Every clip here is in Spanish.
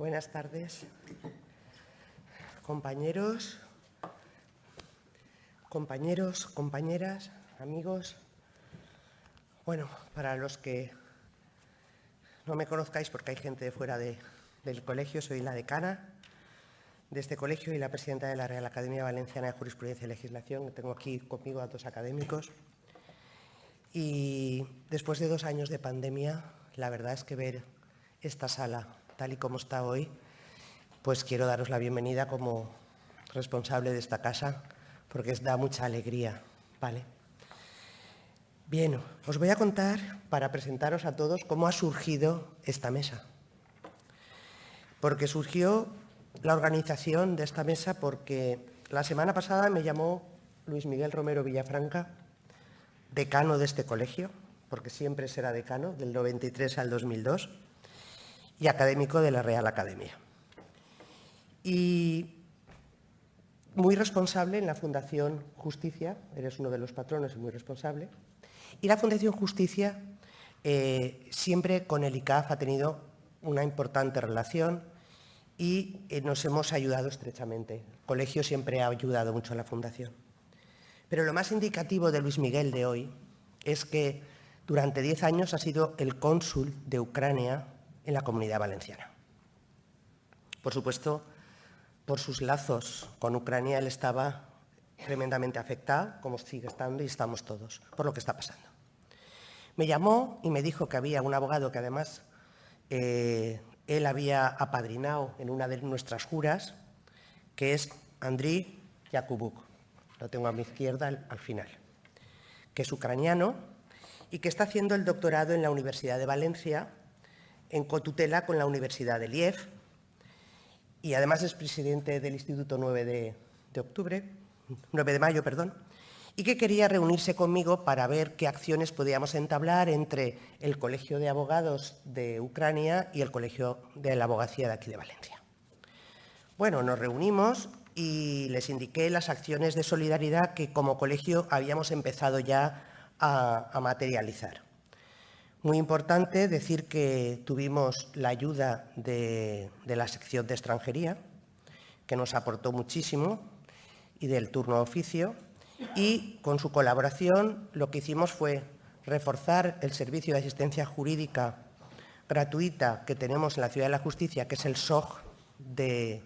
Buenas tardes, compañeros, compañeras, amigos. Bueno, para los que no me conozcáis, porque hay gente de fuera del colegio, soy la decana de este colegio y la presidenta de la Real Academia Valenciana de Jurisprudencia y Legislación. Tengo aquí conmigo a dos académicos. Y después de 2 años de pandemia, la verdad es que ver esta sala tal y como está hoy, pues quiero daros la bienvenida como responsable de esta casa, porque os da mucha alegría, ¿vale? Bien, os voy a contar, para presentaros a todos, cómo ha surgido esta mesa. Porque surgió la organización de esta mesa porque la semana pasada me llamó Luis Miguel Romero Villafranca, decano de este colegio, porque siempre será decano, del 93 al 2002, y académico de la Real Academia. Y muy responsable en la Fundación Justicia, eres uno de los patronos y muy responsable, y la Fundación Justicia siempre con el ICAF ha tenido una importante relación y nos hemos ayudado estrechamente. El colegio siempre ha ayudado mucho a la Fundación. Pero lo más indicativo de Luis Miguel de hoy es que durante 10 años ha sido el cónsul de Ucrania en la Comunidad Valenciana. Por supuesto, por sus lazos con Ucrania, él estaba tremendamente afectado, como sigue estando y estamos todos, por lo que está pasando. Me llamó y me dijo que había un abogado que además él había apadrinado en una de nuestras juras, que es Andriy Yakubuk, lo tengo a mi izquierda al final, que es ucraniano y que está haciendo el doctorado en la Universidad de Valencia, en cotutela con la Universidad de Liev, y además es presidente del Instituto 9 de Mayo, y que quería reunirse conmigo para ver qué acciones podíamos entablar entre el Colegio de Abogados de Ucrania y el Colegio de la Abogacía de aquí de Valencia. Bueno, nos reunimos y les indiqué las acciones de solidaridad que como colegio habíamos empezado ya a materializar. Muy importante decir que tuvimos la ayuda de la sección de extranjería, que nos aportó muchísimo, y del turno de oficio, y con su colaboración lo que hicimos fue reforzar el servicio de asistencia jurídica gratuita que tenemos en la Ciudad de la Justicia, que es el SOJ de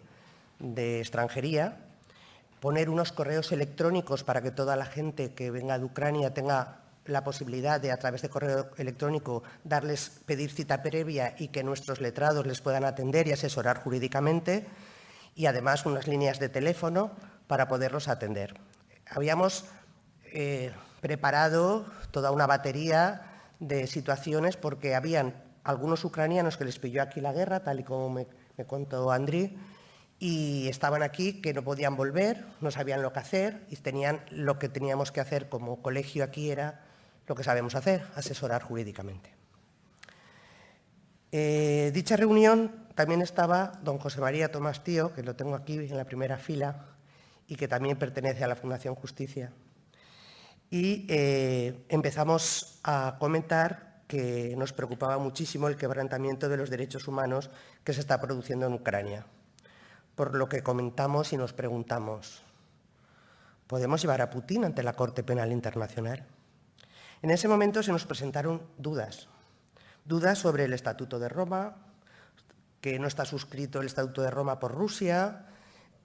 extranjería, poner unos correos electrónicos para que toda la gente que venga de Ucrania tenga la posibilidad de, a través de correo electrónico, pedir cita previa y que nuestros letrados les puedan atender y asesorar jurídicamente, y además unas líneas de teléfono para poderlos atender. Habíamos preparado toda una batería de situaciones porque habían algunos ucranianos que les pilló aquí la guerra, tal y como me contó Andriy, y estaban aquí que no podían volver, no sabían lo que hacer y lo que teníamos que hacer como colegio aquí era lo que sabemos hacer, asesorar jurídicamente. Dicha reunión también estaba don José María Tomás Tío, que lo tengo aquí en la primera fila y que también pertenece a la Fundación Justicia. Y empezamos a comentar que nos preocupaba muchísimo el quebrantamiento de los derechos humanos que se está produciendo en Ucrania. Por lo que comentamos y nos preguntamos, ¿podemos llevar a Putin ante la Corte Penal Internacional? En ese momento se nos presentaron dudas sobre el Estatuto de Roma, que no está suscrito el Estatuto de Roma por Rusia,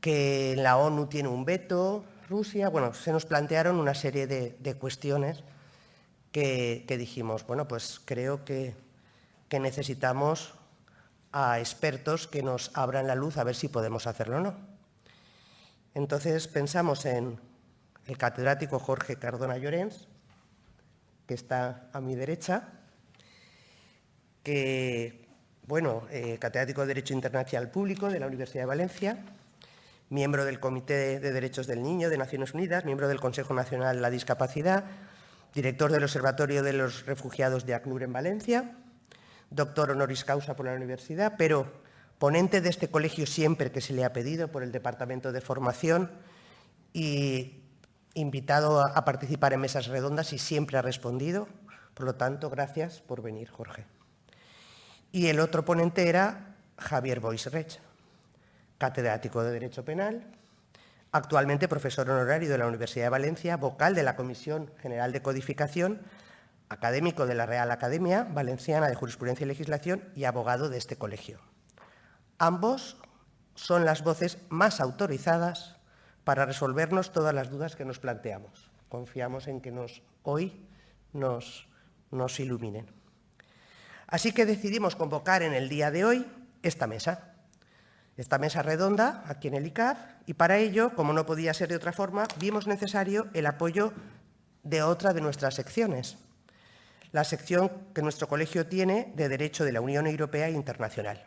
que la ONU tiene un veto, Rusia. Bueno, se nos plantearon una serie de cuestiones que dijimos, bueno, pues creo que necesitamos a expertos que nos abran la luz a ver si podemos hacerlo o no. Entonces pensamos en el catedrático Jorge Cardona Llorens, que está a mi derecha, catedrático de Derecho Internacional Público de la Universidad de Valencia, miembro del Comité de Derechos del Niño de Naciones Unidas, miembro del Consejo Nacional de la Discapacidad, director del Observatorio de los Refugiados de ACNUR en Valencia, doctor honoris causa por la universidad, pero ponente de este colegio siempre que se le ha pedido por el Departamento de Formación y invitado a participar en mesas redondas y siempre ha respondido. Por lo tanto, gracias por venir, Jorge. Y el otro ponente era Javier Boix-Reig, catedrático de Derecho Penal, actualmente profesor honorario de la Universidad de Valencia, vocal de la Comisión General de Codificación, académico de la Real Academia Valenciana de Jurisprudencia y Legislación y abogado de este colegio. Ambos son las voces más autorizadas para resolvernos todas las dudas que nos planteamos. Confiamos en que hoy nos iluminen. Así que decidimos convocar en el día de hoy esta mesa redonda aquí en el ICAF, y para ello, como no podía ser de otra forma, vimos necesario el apoyo de otra de nuestras secciones, la sección que nuestro colegio tiene de Derecho de la Unión Europea e Internacional.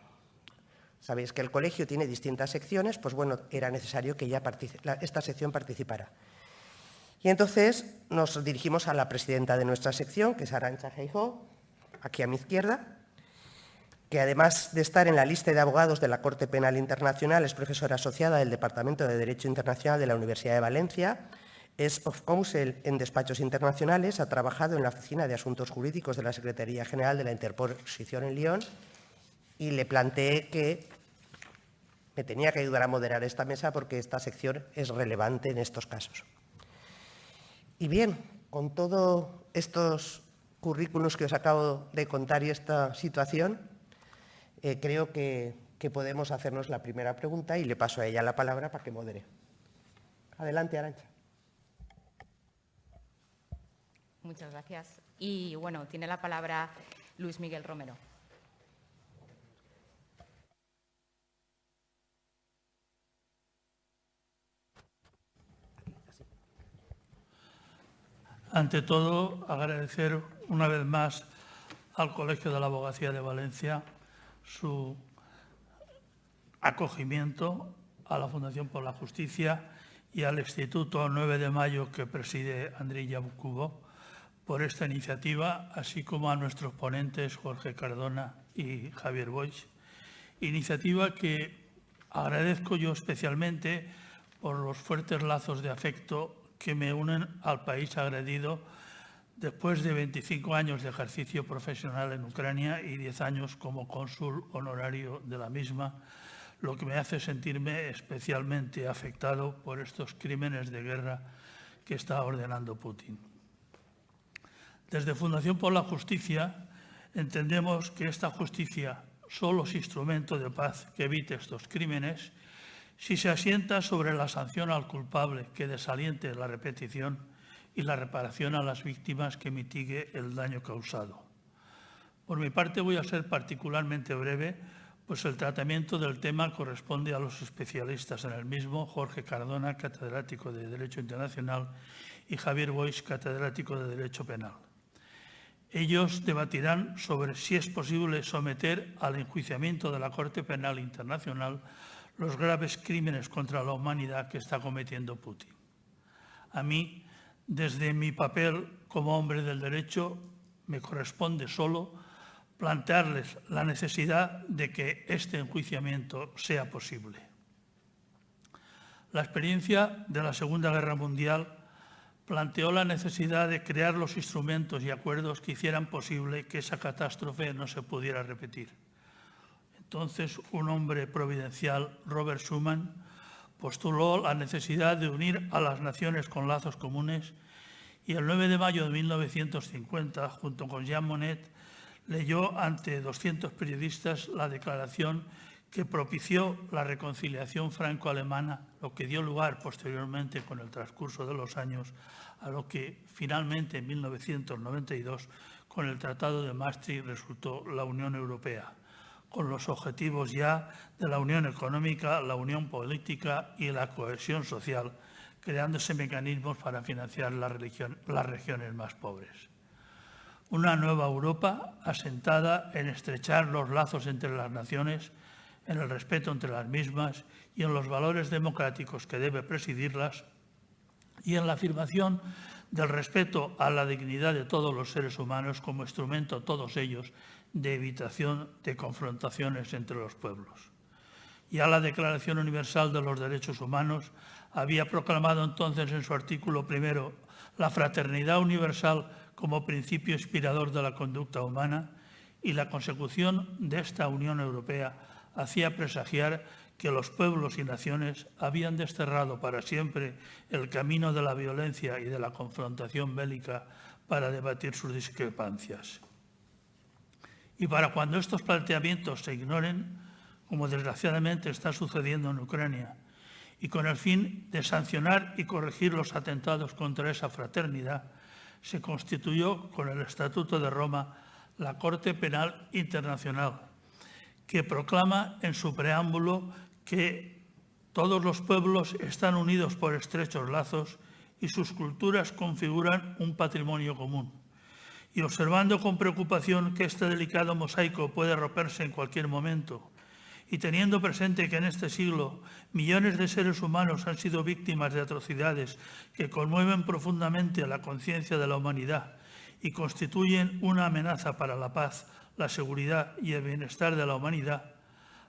Sabéis que el colegio tiene distintas secciones, pues bueno, era necesario que esta sección participara. Y entonces nos dirigimos a la presidenta de nuestra sección, que es Arantxa Feijoo, aquí a mi izquierda, que además de estar en la lista de abogados de la Corte Penal Internacional, es profesora asociada del Departamento de Derecho Internacional de la Universidad de Valencia, es of counsel en despachos internacionales, ha trabajado en la Oficina de Asuntos Jurídicos de la Secretaría General de la Interposición en Lyon, y le planteé que me tenía que ayudar a moderar esta mesa porque esta sección es relevante en estos casos. Y bien, con todos estos currículos que os acabo de contar y esta situación, creo que podemos hacernos la primera pregunta y le paso a ella la palabra para que modere. Adelante, Arantxa. Muchas gracias. Y bueno, tiene la palabra Luis Miguel Romero. Ante todo, agradecer una vez más al Colegio de la Abogacía de Valencia su acogimiento, a la Fundación por la Justicia y al Instituto 9 de Mayo que preside Andrei Yacubo por esta iniciativa, así como a nuestros ponentes Jorge Cardona y Javier Boix. Iniciativa que agradezco yo especialmente por los fuertes lazos de afecto que me unen al país agredido después de 25 años de ejercicio profesional en Ucrania y 10 años como cónsul honorario de la misma, lo que me hace sentirme especialmente afectado por estos crímenes de guerra que está ordenando Putin. Desde Fundación por la Justicia entendemos que esta justicia solo es instrumento de paz que evite estos crímenes si se asienta sobre la sanción al culpable que desaliente la repetición y la reparación a las víctimas que mitigue el daño causado. Por mi parte voy a ser particularmente breve, pues el tratamiento del tema corresponde a los especialistas en el mismo, Jorge Cardona, catedrático de Derecho Internacional, y Javier Boix, catedrático de Derecho Penal. Ellos debatirán sobre si es posible someter al enjuiciamiento de la Corte Penal Internacional los graves crímenes contra la humanidad que está cometiendo Putin. A mí, desde mi papel como hombre del derecho, me corresponde solo plantearles la necesidad de que este enjuiciamiento sea posible. La experiencia de la Segunda Guerra Mundial planteó la necesidad de crear los instrumentos y acuerdos que hicieran posible que esa catástrofe no se pudiera repetir. Entonces, un hombre providencial, Robert Schuman, postuló la necesidad de unir a las naciones con lazos comunes y el 9 de mayo de 1950, junto con Jean Monnet, leyó ante 200 periodistas la declaración que propició la reconciliación franco-alemana, lo que dio lugar posteriormente, con el transcurso de los años, a lo que finalmente en 1992, con el Tratado de Maastricht, resultó la Unión Europea, con los objetivos ya de la unión económica, la unión política y la cohesión social, creándose mecanismos para financiar las regiones más pobres. Una nueva Europa asentada en estrechar los lazos entre las naciones, en el respeto entre las mismas y en los valores democráticos que debe presidirlas, y en la afirmación del respeto a la dignidad de todos los seres humanos como instrumento, todos ellos, de evitación de confrontaciones entre los pueblos. Ya la Declaración Universal de los Derechos Humanos había proclamado entonces en su artículo primero la fraternidad universal como principio inspirador de la conducta humana, y la consecución de esta Unión Europea hacía presagiar que los pueblos y naciones habían desterrado para siempre el camino de la violencia y de la confrontación bélica para debatir sus discrepancias. Y para cuando estos planteamientos se ignoren, como desgraciadamente está sucediendo en Ucrania, y con el fin de sancionar y corregir los atentados contra esa fraternidad, se constituyó con el Estatuto de Roma la Corte Penal Internacional, que proclama en su preámbulo que todos los pueblos están unidos por estrechos lazos y sus culturas configuran un patrimonio común. Y observando con preocupación que este delicado mosaico puede romperse en cualquier momento, y teniendo presente que en este siglo millones de seres humanos han sido víctimas de atrocidades que conmueven profundamente a la conciencia de la humanidad y constituyen una amenaza para la paz, la seguridad y el bienestar de la humanidad,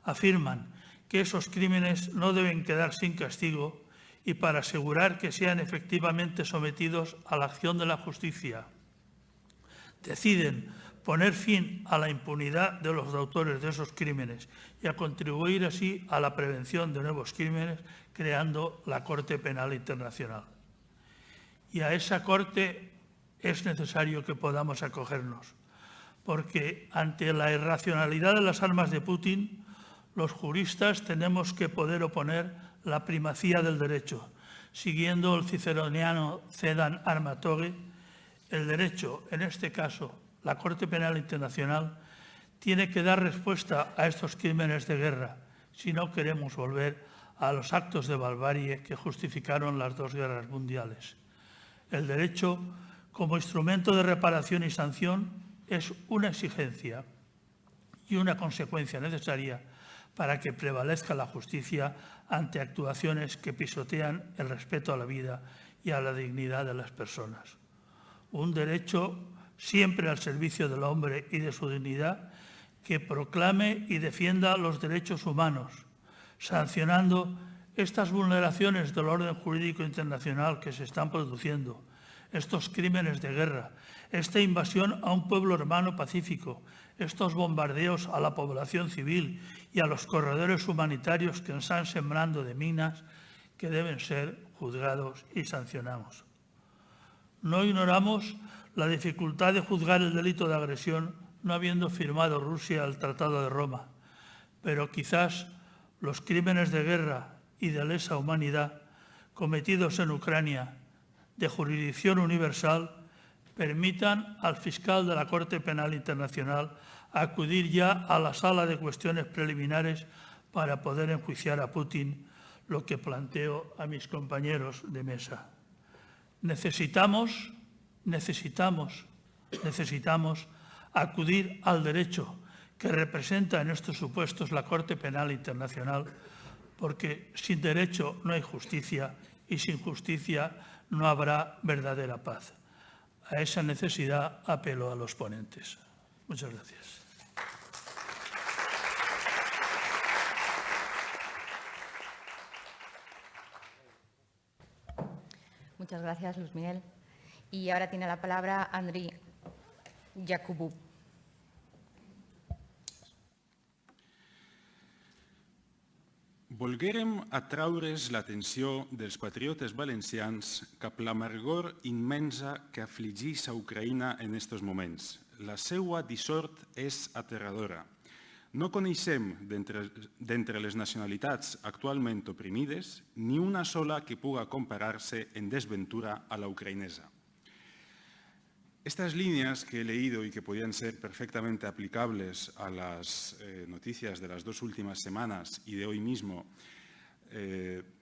afirman que esos crímenes no deben quedar sin castigo y para asegurar que sean efectivamente sometidos a la acción de la justicia, deciden poner fin a la impunidad de los autores de esos crímenes y a contribuir así a la prevención de nuevos crímenes, creando la Corte Penal Internacional. Y a esa Corte es necesario que podamos acogernos, porque ante la irracionalidad de las armas de Putin, los juristas tenemos que poder oponer la primacía del derecho, siguiendo el ciceroniano Cedan Armatoge. El derecho, en este caso, la Corte Penal Internacional, tiene que dar respuesta a estos crímenes de guerra si no queremos volver a los actos de barbarie que justificaron las dos guerras mundiales. El derecho, como instrumento de reparación y sanción, es una exigencia y una consecuencia necesaria para que prevalezca la justicia ante actuaciones que pisotean el respeto a la vida y a la dignidad de las personas. Un derecho siempre al servicio del hombre y de su dignidad, que proclame y defienda los derechos humanos, sancionando estas vulneraciones del orden jurídico internacional que se están produciendo, estos crímenes de guerra, esta invasión a un pueblo hermano pacífico, estos bombardeos a la población civil y a los corredores humanitarios que están sembrando de minas, que deben ser juzgados y sancionados. No ignoramos la dificultad de juzgar el delito de agresión no habiendo firmado Rusia el Tratado de Roma, pero quizás los crímenes de guerra y de lesa humanidad cometidos en Ucrania de jurisdicción universal permitan al fiscal de la Corte Penal Internacional acudir ya a la sala de cuestiones preliminares para poder enjuiciar a Putin, lo que planteo a mis compañeros de mesa. Necesitamos acudir al derecho que representa en estos supuestos la Corte Penal Internacional, porque sin derecho no hay justicia y sin justicia no habrá verdadera paz. A esa necesidad apelo a los ponentes. Muchas gracias. Muchas gracias, Luis Miguel. Y ahora tiene la palabra Andriy Yakubov. Volguérem a traure's l'atenció dels patriotes valencians cap l'amargor immensa que afligeix a Ucraïna en estos moments. La seua dissort és aterradora. No coneixem d'entre les nacionalitats actualment oprimides ni una sola que puga comparar-se en desventura a la ucraïnesa. Estas líneas que he leído y que podían ser perfectamente aplicables a las noticias de las dos últimas semanas y de hoy mismo,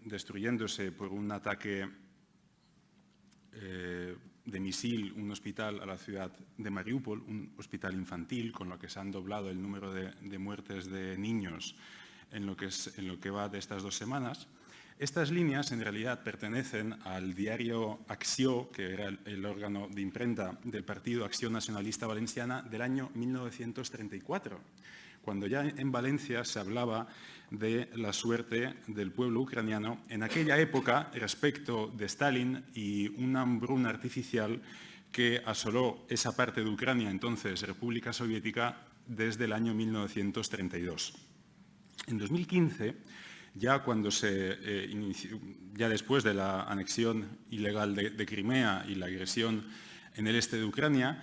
destruyéndose por un ataque de misil un hospital a la ciudad de Mariupol, un hospital infantil, con lo que se han doblado el número de muertes de niños en lo que va de estas 2 semanas. Estas líneas en realidad pertenecen al diario Acció, que era el órgano de imprenta del Partido Acción Nacionalista Valenciana del año 1934, cuando ya en Valencia se hablaba de la suerte del pueblo ucraniano en aquella época respecto de Stalin y una hambruna artificial que asoló esa parte de Ucrania, entonces República Soviética, desde el año 1932. En 2015, ya ya después de la anexión ilegal de Crimea y la agresión en el este de Ucrania,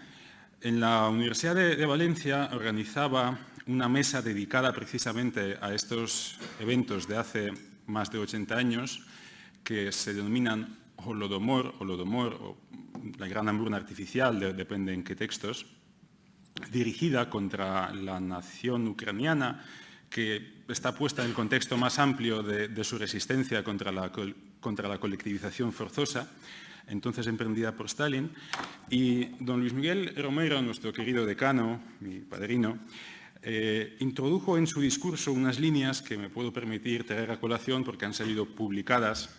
en la Universidad de Valencia organizaba una mesa dedicada precisamente a estos eventos de hace más de 80 años que se denominan Holodomor o la gran hambruna artificial, depende en qué textos, dirigida contra la nación ucraniana, que está puesta en el contexto más amplio de su resistencia contra la colectivización forzosa, entonces emprendida por Stalin. Y don Luis Miguel Romero, nuestro querido decano, mi padrino, introdujo en su discurso unas líneas que me puedo permitir traer a colación porque han salido publicadas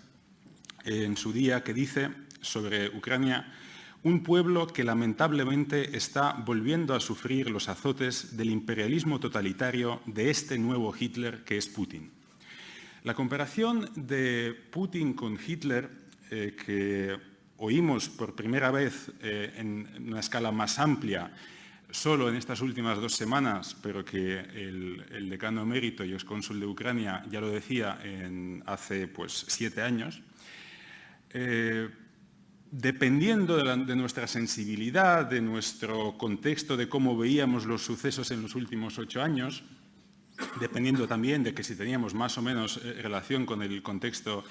en su día, que dice sobre Ucrania: un pueblo que lamentablemente está volviendo a sufrir los azotes del imperialismo totalitario de este nuevo Hitler que es Putin. La comparación de Putin con Hitler, que oímos por primera vez en una escala más amplia solo en estas últimas 2 semanas, pero que el decano emérito y excónsul de Ucrania ya lo decía hace 7 años, dependiendo de nuestra sensibilidad, de nuestro contexto, de cómo veíamos los sucesos en los últimos 8 años, dependiendo también de que si teníamos más o menos relación con el contexto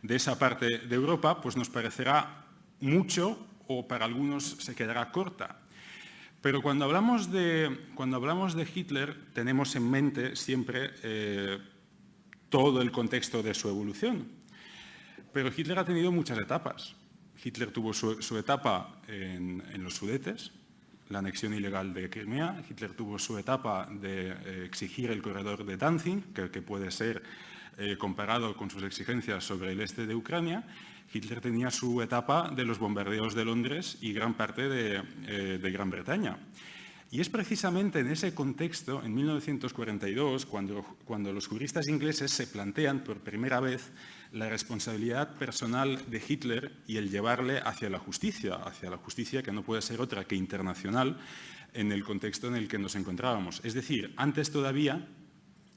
de esa parte de Europa, pues nos parecerá mucho o para algunos se quedará corta. Pero cuando hablamos de Hitler tenemos en mente siempre todo el contexto de su evolución. Pero Hitler ha tenido muchas etapas. Hitler tuvo su etapa en los Sudetes, la anexión ilegal de Crimea. Hitler tuvo su etapa de exigir el corredor de Danzig, que puede ser comparado con sus exigencias sobre el este de Ucrania. Hitler tenía su etapa de los bombardeos de Londres y gran parte de Gran Bretaña. Y es precisamente en ese contexto, en 1942, cuando los juristas ingleses se plantean por primera vez la responsabilidad personal de Hitler y el llevarle hacia la justicia que no puede ser otra que internacional en el contexto en el que nos encontrábamos. Es decir, antes todavía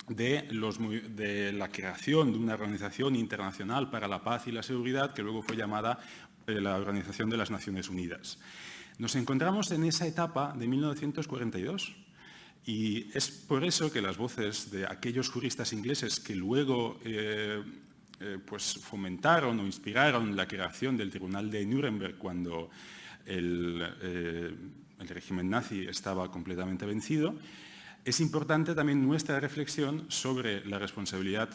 de la creación de una organización internacional para la paz y la seguridad, que luego fue llamada la Organización de las Naciones Unidas. Nos encontramos en esa etapa de 1942 y es por eso que las voces de aquellos juristas ingleses que luego fomentaron o inspiraron la creación del Tribunal de Nuremberg cuando el régimen nazi estaba completamente vencido, es importante también nuestra reflexión sobre la responsabilidad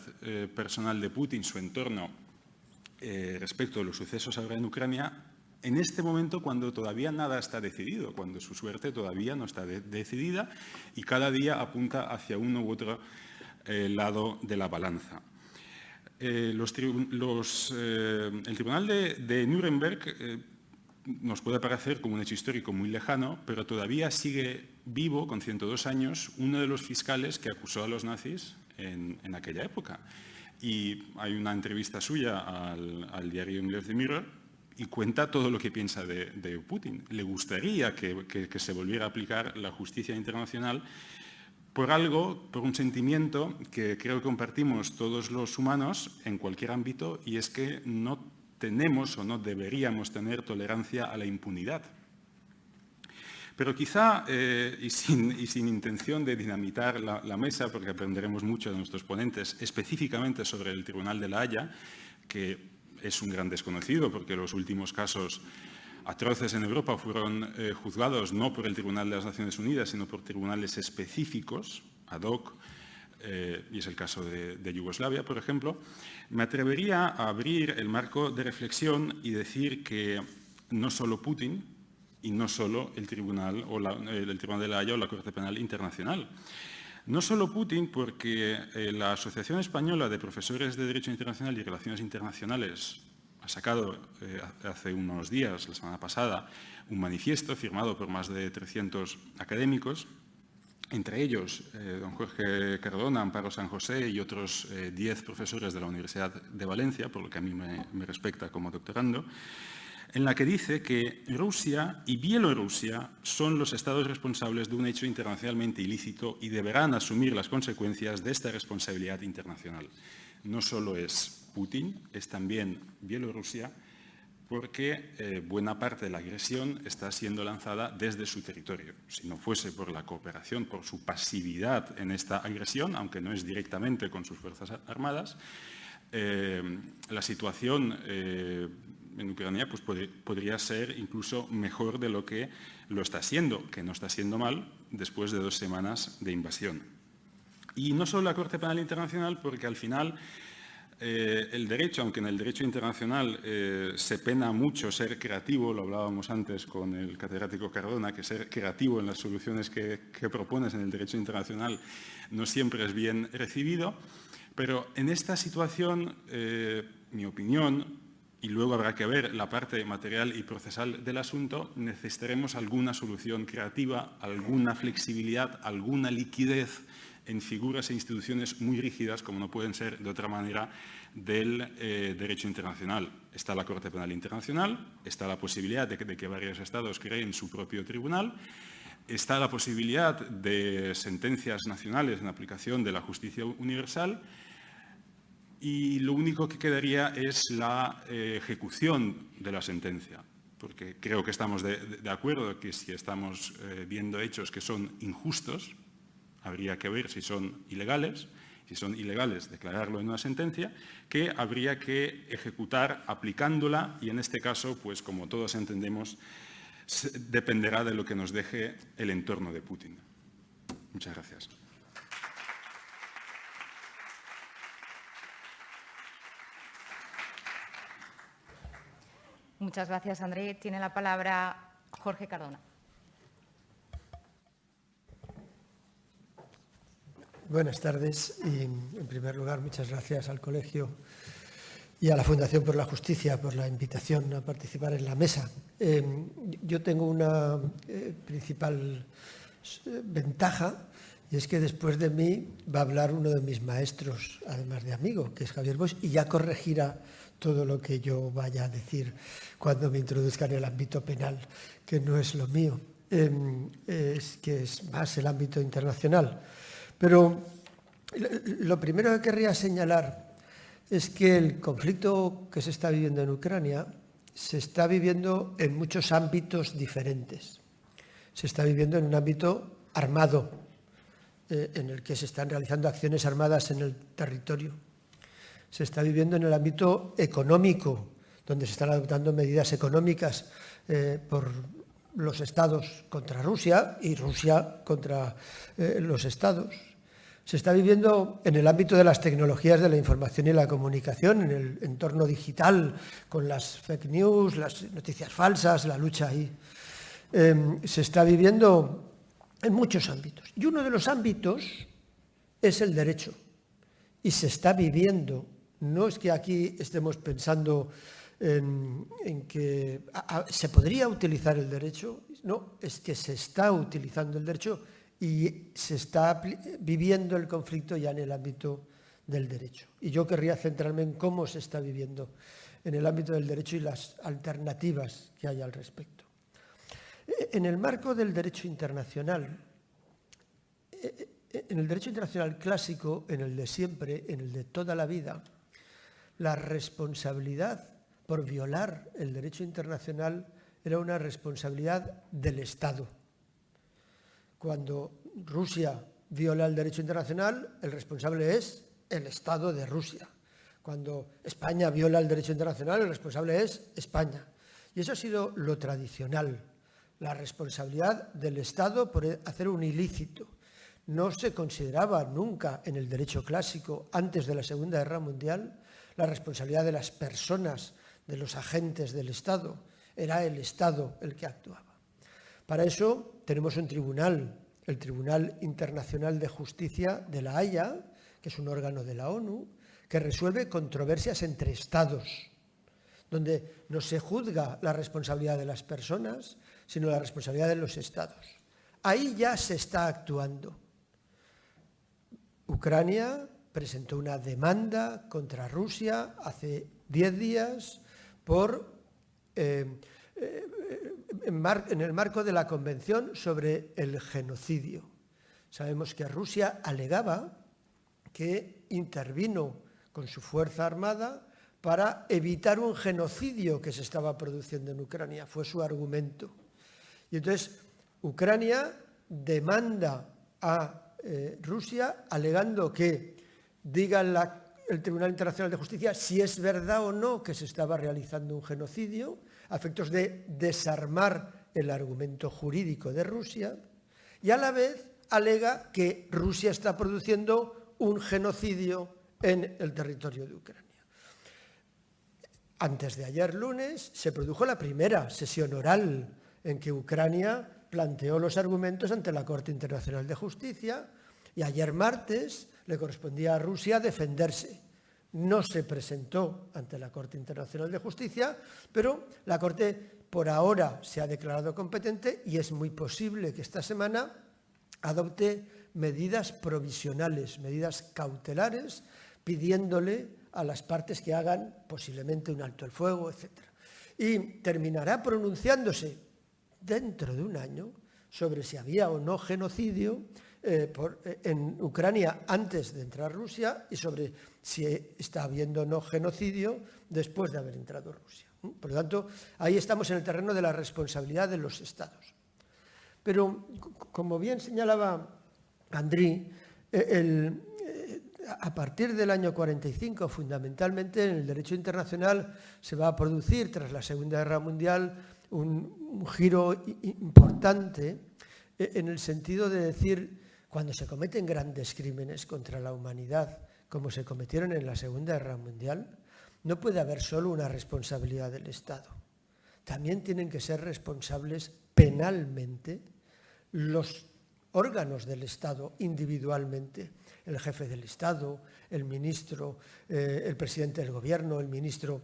personal de Putin, su entorno, respecto de los sucesos ahora en Ucrania, en este momento cuando todavía nada está decidido, cuando su suerte todavía no está decidida y cada día apunta hacia uno u otro lado de la balanza. El Tribunal de Nuremberg nos puede parecer como un hecho histórico muy lejano, pero todavía sigue vivo, con 102 años, uno de los fiscales que acusó a los nazis en aquella época. Y hay una entrevista suya al diario inglés The Mirror y cuenta todo lo que piensa de Putin. Le gustaría que se volviera a aplicar la justicia internacional por un sentimiento que creo que compartimos todos los humanos en cualquier ámbito, y es que no tenemos o no deberíamos tener tolerancia a la impunidad. Pero quizá, y sin intención de dinamitar la mesa, porque aprenderemos mucho de nuestros ponentes, específicamente sobre el Tribunal de la Haya, que es un gran desconocido, porque los últimos casos atroces en Europa fueron juzgados no por el Tribunal de las Naciones Unidas, sino por tribunales específicos, ad hoc, y es el caso de Yugoslavia, por ejemplo. Me atrevería a abrir el marco de reflexión y decir que no solo Putin y no solo el Tribunal de la Haya o la Corte Penal Internacional. No solo Putin, porque la Asociación Española de Profesores de Derecho Internacional y Relaciones Internacionales ha sacado hace unos días, la semana pasada, un manifiesto firmado por más de 300 académicos, entre ellos don Jorge Cardona, Amparo San José y otros 10 profesores de la Universidad de Valencia, por lo que a mí me respecta como doctorando, en la que dice que Rusia y Bielorrusia son los estados responsables de un hecho internacionalmente ilícito y deberán asumir las consecuencias de esta responsabilidad internacional. No solo es Putin, es también Bielorrusia, porque buena parte de la agresión está siendo lanzada desde su territorio. Si no fuese por la cooperación, por su pasividad en esta agresión, aunque no es directamente con sus fuerzas armadas, la situación en Ucrania pues, podría ser incluso mejor de lo que lo está siendo, que no está siendo mal después de 2 semanas de invasión. Y no solo la Corte Penal Internacional, porque al final el derecho, aunque en el derecho internacional se pena mucho ser creativo, lo hablábamos antes con el catedrático Cardona, que ser creativo en las soluciones que propones en el derecho internacional no siempre es bien recibido, pero en esta situación, mi opinión, y luego habrá que ver la parte material y procesal del asunto, necesitaremos alguna solución creativa, alguna flexibilidad, alguna liquidez en figuras e instituciones muy rígidas, como no pueden ser de otra manera, del derecho internacional. Está la Corte Penal Internacional, está la posibilidad de que varios estados creen su propio tribunal, está la posibilidad de sentencias nacionales en aplicación de la justicia universal, y lo único que quedaría es la ejecución de la sentencia, porque creo que estamos de acuerdo que si estamos viendo hechos que son injustos, habría que ver si son ilegales. Si son ilegales, declararlo en una sentencia, que habría que ejecutar aplicándola y en este caso, pues como todos entendemos, dependerá de lo que nos deje el entorno de Putin. Muchas gracias. Muchas gracias, André. Tiene la palabra Jorge Cardona. Buenas tardes y, en primer lugar, muchas gracias al Colegio y a la Fundación por la Justicia por la invitación a participar en la mesa. Yo tengo una principal ventaja y es que después de mí va a hablar uno de mis maestros, además de amigo, que es Javier Boix, y ya corregirá todo lo que yo vaya a decir cuando me introduzca en el ámbito penal, que no es lo mío, que es más el ámbito internacional. Pero lo primero que querría señalar es que el conflicto que se está viviendo en Ucrania se está viviendo en muchos ámbitos diferentes. Se está viviendo en un ámbito armado, en el que se están realizando acciones armadas en el territorio. Se está viviendo en el ámbito económico, donde se están adoptando medidas económicas por los estados contra Rusia y Rusia contra los estados. Se está viviendo en el ámbito de las tecnologías de la información y la comunicación, en el entorno digital, con las fake news, las noticias falsas, la lucha ahí. Se está viviendo en muchos ámbitos. Y uno de los ámbitos es el derecho. Y se está viviendo. No es que aquí estemos pensando en que se podría utilizar el derecho, no, es que se está utilizando el derecho y se está viviendo el conflicto ya en el ámbito del derecho. Y yo querría centrarme en cómo se está viviendo en el ámbito del derecho y las alternativas que hay al respecto. En el marco del derecho internacional, en el derecho internacional clásico, en el de siempre, en el de toda la vida, la responsabilidad por violar el derecho internacional era una responsabilidad del Estado. Cuando Rusia viola el derecho internacional, el responsable es el Estado de Rusia. Cuando España viola el derecho internacional, el responsable es España. Y eso ha sido lo tradicional, la responsabilidad del Estado por hacer un ilícito. No se consideraba nunca en el derecho clásico, antes de la Segunda Guerra Mundial, la responsabilidad de las personas, de los agentes del Estado. Era el Estado el que actuaba. Para eso tenemos un tribunal, el Tribunal Internacional de Justicia de La Haya, que es un órgano de la ONU, que resuelve controversias entre Estados, donde no se juzga la responsabilidad de las personas, sino la responsabilidad de los Estados. Ahí ya se está actuando. Ucrania presentó una demanda contra Rusia hace 10 días por en el marco de la Convención sobre el Genocidio. Sabemos que Rusia alegaba que intervino con su fuerza armada para evitar un genocidio que se estaba produciendo en Ucrania. Fue su argumento. Y entonces Ucrania demanda a Rusia alegando que diga el Tribunal Internacional de Justicia si es verdad o no que se estaba realizando un genocidio, a efectos de desarmar el argumento jurídico de Rusia, y a la vez alega que Rusia está produciendo un genocidio en el territorio de Ucrania. Antes de ayer lunes se produjo la primera sesión oral en que Ucrania planteó los argumentos ante la Corte Internacional de Justicia, y ayer martes le correspondía a Rusia defenderse. No se presentó ante la Corte Internacional de Justicia, pero la Corte por ahora se ha declarado competente y es muy posible que esta semana adopte medidas provisionales, medidas cautelares, pidiéndole a las partes que hagan posiblemente un alto el fuego, etc. Y terminará pronunciándose dentro de un año sobre si había o no genocidio en Ucrania antes de entrar Rusia y sobre si está habiendo o no genocidio después de haber entrado Rusia. Por lo tanto, ahí estamos en el terreno de la responsabilidad de los Estados. Pero, como bien señalaba Andriy, a partir del año 45, fundamentalmente en el derecho internacional, se va a producir, tras la Segunda Guerra Mundial, un giro importante en el sentido de decir, cuando se cometen grandes crímenes contra la humanidad, como se cometieron en la Segunda Guerra Mundial, no puede haber solo una responsabilidad del Estado. También tienen que ser responsables penalmente los órganos del Estado individualmente, el jefe del Estado, el ministro, el presidente del gobierno, el ministro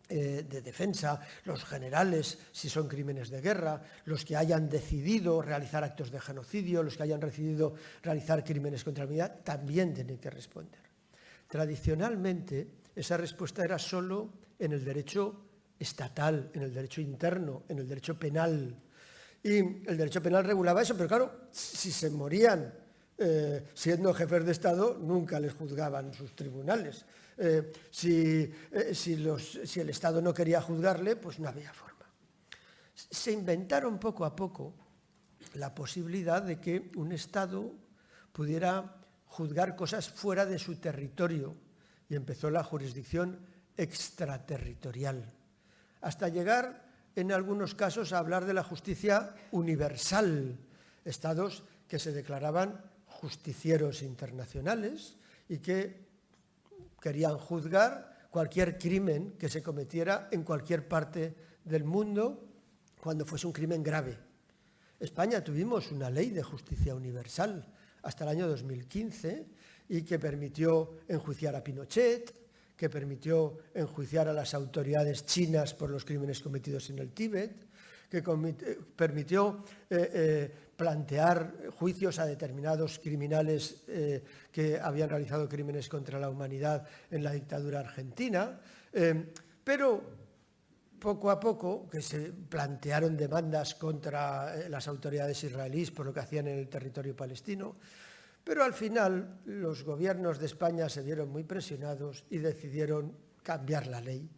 de defensa, los generales, si son crímenes de guerra, los que hayan decidido realizar actos de genocidio, los que hayan decidido realizar crímenes contra la humanidad, también tienen que responder. Tradicionalmente, esa respuesta era solo en el derecho estatal, en el derecho interno, en el derecho penal. Y el derecho penal regulaba eso, pero claro, si se morían siendo jefes de Estado, nunca les juzgaban sus tribunales. Si el Estado no quería juzgarle, pues no había forma. Se inventaron poco a poco la posibilidad de que un Estado pudiera juzgar cosas fuera de su territorio, y empezó la jurisdicción extraterritorial, hasta llegar en algunos casos a hablar de la justicia universal, estados que se declaraban justicieros internacionales y que querían juzgar cualquier crimen que se cometiera en cualquier parte del mundo cuando fuese un crimen grave. España tuvimos una ley de justicia universal hasta el año 2015 y que permitió enjuiciar a Pinochet, que permitió enjuiciar a las autoridades chinas por los crímenes cometidos en el Tíbet, que permitió plantear juicios a determinados criminales que habían realizado crímenes contra la humanidad en la dictadura argentina, pero poco a poco que se plantearon demandas contra las autoridades israelíes por lo que hacían en el territorio palestino, pero al final los gobiernos de España se vieron muy presionados y decidieron cambiar la ley.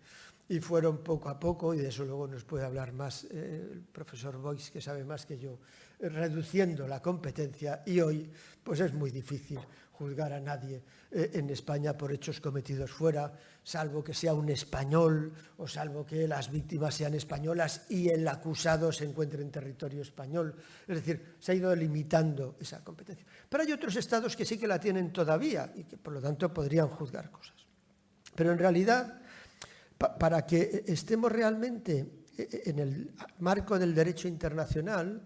Y fueron poco a poco, y de eso luego nos puede hablar más el profesor Boix, que sabe más que yo, reduciendo la competencia, y hoy pues es muy difícil juzgar a nadie en España por hechos cometidos fuera, salvo que sea un español o salvo que las víctimas sean españolas y el acusado se encuentre en territorio español. Es decir, se ha ido limitando esa competencia. Pero hay otros estados que sí que la tienen todavía y que por lo tanto podrían juzgar cosas. Pero en realidad, para que estemos realmente en el marco del derecho internacional,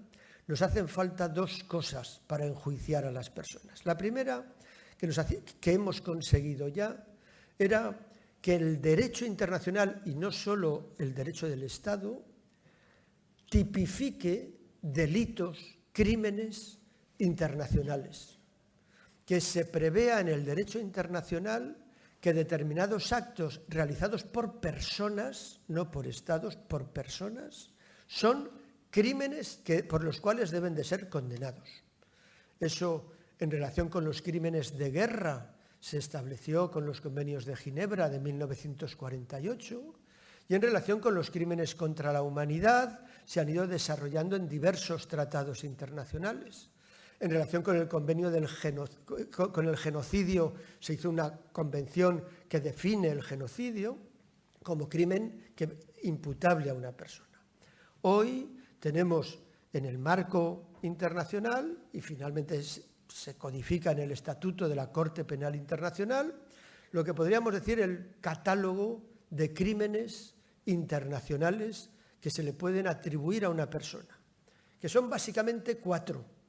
nos hacen falta dos cosas para enjuiciar a las personas. La primera, que hemos conseguido ya, era que el derecho internacional, y no solo el derecho del Estado, tipifique delitos, crímenes internacionales. Que se prevea en el derecho internacional que determinados actos realizados por personas, no por estados, por personas, son crímenes por los cuales deben de ser condenados. Eso, en relación con los crímenes de guerra, se estableció con los convenios de Ginebra de 1948, y en relación con los crímenes contra la humanidad se han ido desarrollando en diversos tratados internacionales. En relación con el convenio con el genocidio se hizo una convención que define el genocidio como crimen imputable a una persona. Hoy tenemos en el marco internacional, y finalmente se codifica en el Estatuto de la Corte Penal Internacional, lo que podríamos decir el catálogo de crímenes internacionales que se le pueden atribuir a una persona, que son básicamente 4.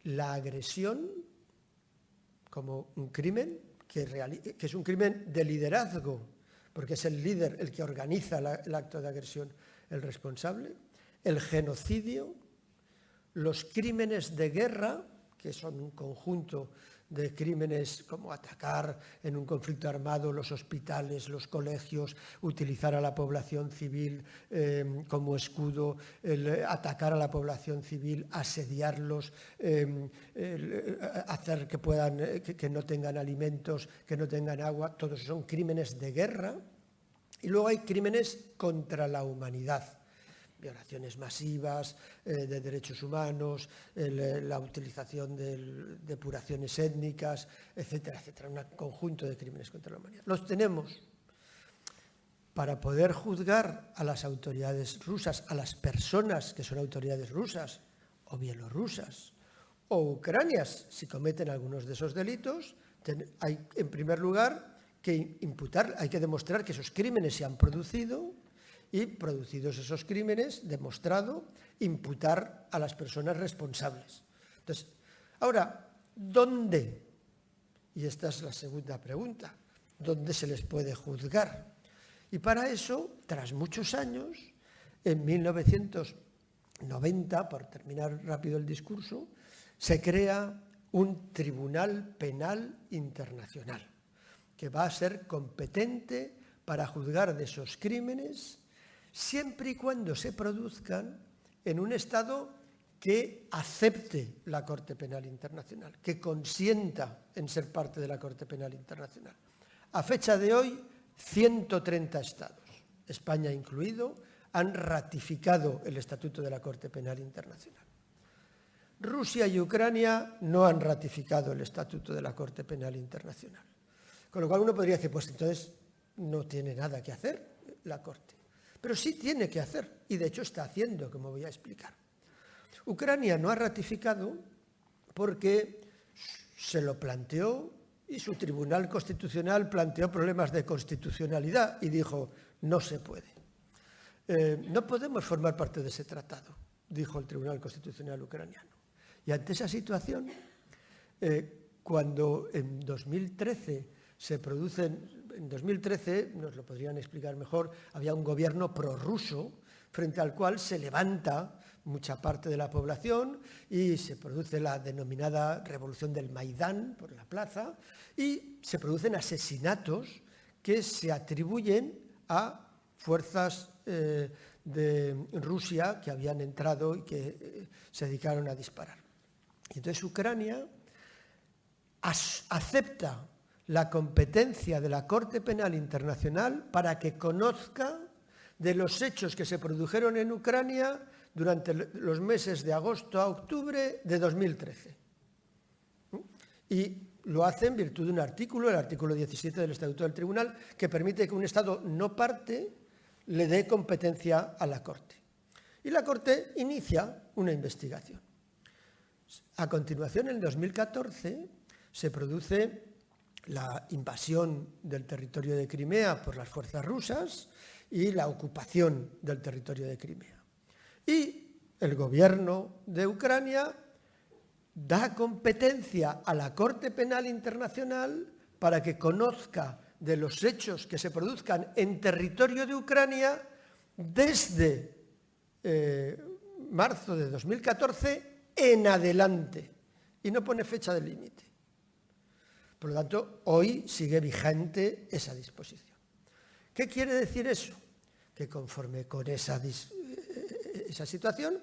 La agresión como un crimen, que es un crimen de liderazgo, porque es el líder el que organiza el acto de agresión, el responsable. El genocidio, los crímenes de guerra, que son un conjunto de crímenes como atacar en un conflicto armado los hospitales, los colegios, utilizar a la población civil como escudo, atacar a la población civil, asediarlos, hacer que no tengan alimentos, que no tengan agua. Todos son crímenes de guerra. Y luego hay crímenes contra la humanidad. Violaciones masivas de derechos humanos, la utilización de depuraciones étnicas, etcétera, etcétera. Un conjunto de crímenes contra la humanidad. Los tenemos para poder juzgar a las autoridades rusas, a las personas que son autoridades rusas o bielorrusas o ucranias, si cometen algunos de esos delitos. Hay, en primer lugar, que imputar, hay que demostrar que esos crímenes se han producido, y, producidos esos crímenes, demostrado, imputar a las personas responsables. Entonces, ahora, ¿dónde? Y esta es la segunda pregunta. ¿Dónde se les puede juzgar? Y para eso, tras muchos años, en 1990, por terminar rápido el discurso, se crea un Tribunal Penal Internacional, que va a ser competente para juzgar de esos crímenes siempre y cuando se produzcan en un Estado que acepte la Corte Penal Internacional, que consienta en ser parte de la Corte Penal Internacional. A fecha de hoy, 130 Estados, España incluido, han ratificado el Estatuto de la Corte Penal Internacional. Rusia y Ucrania no han ratificado el Estatuto de la Corte Penal Internacional. Con lo cual uno podría decir, pues entonces no tiene nada que hacer la Corte. Pero sí tiene que hacer, y de hecho está haciendo, como voy a explicar. Ucrania no ha ratificado porque se lo planteó y su Tribunal Constitucional planteó problemas de constitucionalidad y dijo, no se puede. No podemos formar parte de ese tratado, dijo el Tribunal Constitucional ucraniano. Y ante esa situación, cuando en 2013 en 2013, nos lo podrían explicar mejor, había un gobierno prorruso frente al cual se levanta mucha parte de la población y se produce la denominada revolución del Maidán por la plaza y se producen asesinatos que se atribuyen a fuerzas de Rusia que habían entrado y que se dedicaron a disparar. Y entonces Ucrania acepta la competencia de la Corte Penal Internacional para que conozca de los hechos que se produjeron en Ucrania durante los meses de agosto a octubre de 2013. Y lo hace en virtud de un artículo, el artículo 17 del Estatuto del Tribunal, que permite que un Estado no parte le dé competencia a la Corte. Y la Corte inicia una investigación. A continuación, en 2014, se produce la invasión del territorio de Crimea por las fuerzas rusas y la ocupación del territorio de Crimea. Y el gobierno de Ucrania da competencia a la Corte Penal Internacional para que conozca de los hechos que se produzcan en territorio de Ucrania desde marzo de 2014 en adelante. Y no pone fecha de límite. Por lo tanto, hoy sigue vigente esa disposición. ¿Qué quiere decir eso? Que conforme con esa situación,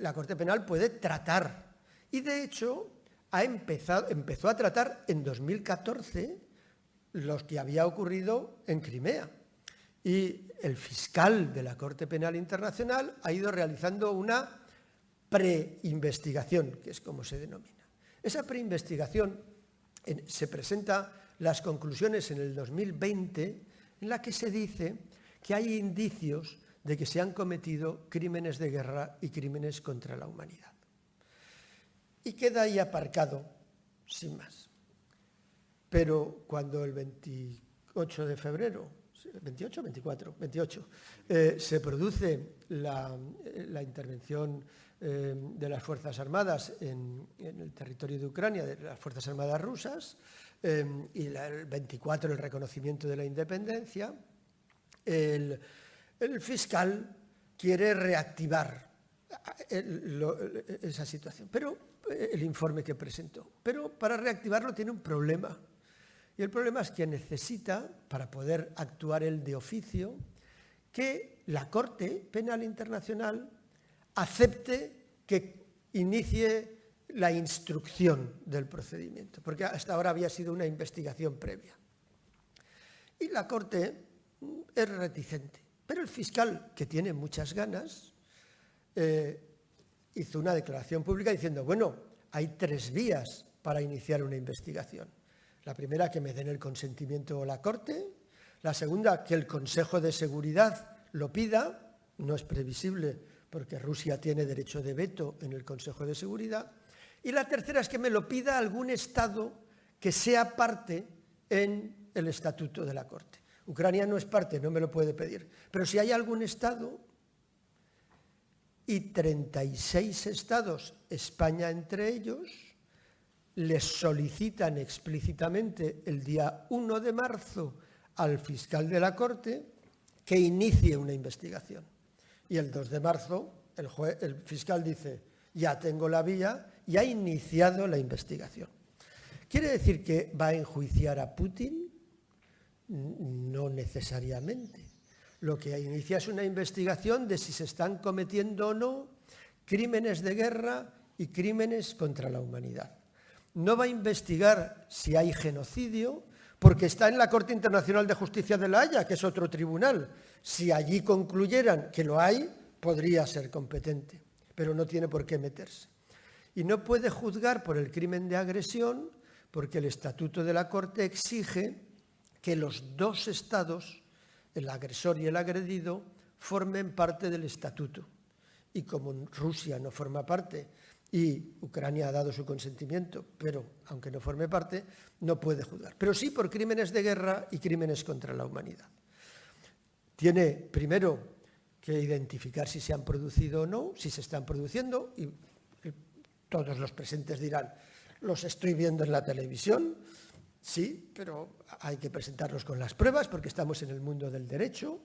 la Corte Penal puede tratar. Y de hecho, empezó a tratar en 2014 los que había ocurrido en Crimea. Y el fiscal de la Corte Penal Internacional ha ido realizando una preinvestigación, que es como se denomina. Esa preinvestigación se presenta las conclusiones en el 2020, en la que se dice que hay indicios de que se han cometido crímenes de guerra y crímenes contra la humanidad. Y queda ahí aparcado, sin más. Pero cuando el 28 de febrero, 28, 24, 28, se produce la intervención de las Fuerzas Armadas en el territorio de Ucrania, de las Fuerzas Armadas rusas, y el 24 el reconocimiento de la independencia, el fiscal quiere reactivar esa situación, pero el informe que presentó. Pero para reactivarlo tiene un problema. Y el problema es que necesita, para poder actuar él de oficio, que la Corte Penal Internacional acepte que inicie la instrucción del procedimiento, porque hasta ahora había sido una investigación previa. Y la Corte es reticente, pero el fiscal, que tiene muchas ganas, hizo una declaración pública diciendo, bueno, hay 3 vías para iniciar una investigación. La primera, que me den el consentimiento la Corte. La segunda, que el Consejo de Seguridad lo pida. No es previsible porque Rusia tiene derecho de veto en el Consejo de Seguridad. Y la tercera es que me lo pida algún Estado que sea parte en el Estatuto de la Corte. Ucrania no es parte, no me lo puede pedir. Pero si hay algún Estado, y 36 Estados, España entre ellos, les solicitan explícitamente el día 1 de marzo al fiscal de la Corte que inicie una investigación. Y el 2 de marzo el fiscal dice, ya tengo la vía y ha iniciado la investigación. ¿Quiere decir que va a enjuiciar a Putin? No necesariamente. Lo que inicia es una investigación de si se están cometiendo o no crímenes de guerra y crímenes contra la humanidad. No va a investigar si hay genocidio, porque está en la Corte Internacional de Justicia de La Haya, que es otro tribunal. Si allí concluyeran que lo hay, podría ser competente, pero no tiene por qué meterse. Y no puede juzgar por el crimen de agresión, porque el Estatuto de la Corte exige que los 2 estados, el agresor y el agredido, formen parte del Estatuto. Y como Rusia no forma parte y Ucrania ha dado su consentimiento, pero aunque no forme parte, no puede juzgar. Pero sí por crímenes de guerra y crímenes contra la humanidad. Tiene primero que identificar si se han producido o no, si se están produciendo, y todos los presentes dirán, los estoy viendo en la televisión, sí, pero hay que presentarlos con las pruebas porque estamos en el mundo del derecho.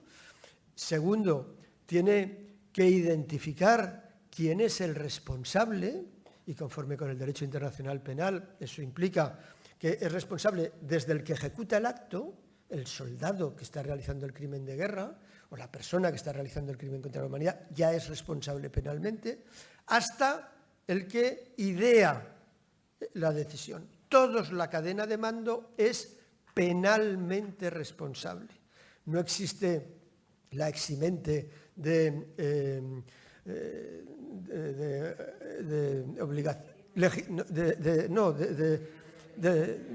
Segundo, tiene que identificar quién es el responsable, y conforme con el derecho internacional penal, eso implica que es responsable desde el que ejecuta el acto, el soldado que está realizando el crimen de guerra, o la persona que está realizando el crimen contra la humanidad, ya es responsable penalmente, hasta el que idea la decisión. Todos, la cadena de mando es penalmente responsable. No existe la eximente de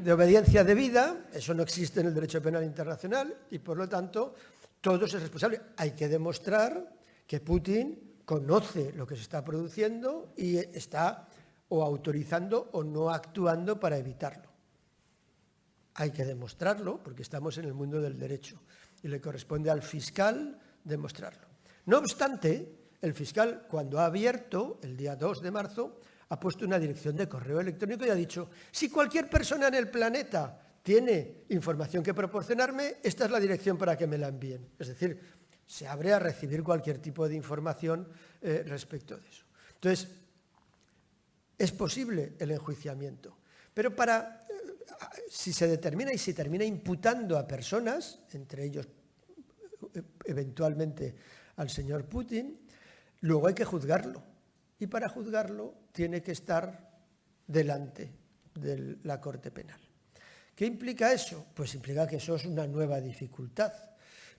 obediencia debida, eso no existe en el derecho penal internacional y por lo tanto todo es responsable. Hay que demostrar que Putin conoce lo que se está produciendo y está o autorizando o no actuando para evitarlo. Hay que demostrarlo porque estamos en el mundo del derecho y le corresponde al fiscal demostrarlo. No obstante, el fiscal, cuando ha abierto, el día 2 de marzo, ha puesto una dirección de correo electrónico y ha dicho, si cualquier persona en el planeta tiene información que proporcionarme, esta es la dirección para que me la envíen. Es decir, se abre a recibir cualquier tipo de información respecto de eso. Entonces, es posible el enjuiciamiento, pero si se determina y se termina imputando a personas, entre ellos eventualmente al señor Putin, luego hay que juzgarlo. Y para juzgarlo tiene que estar delante de la Corte Penal. ¿Qué implica eso? Pues implica que eso es una nueva dificultad.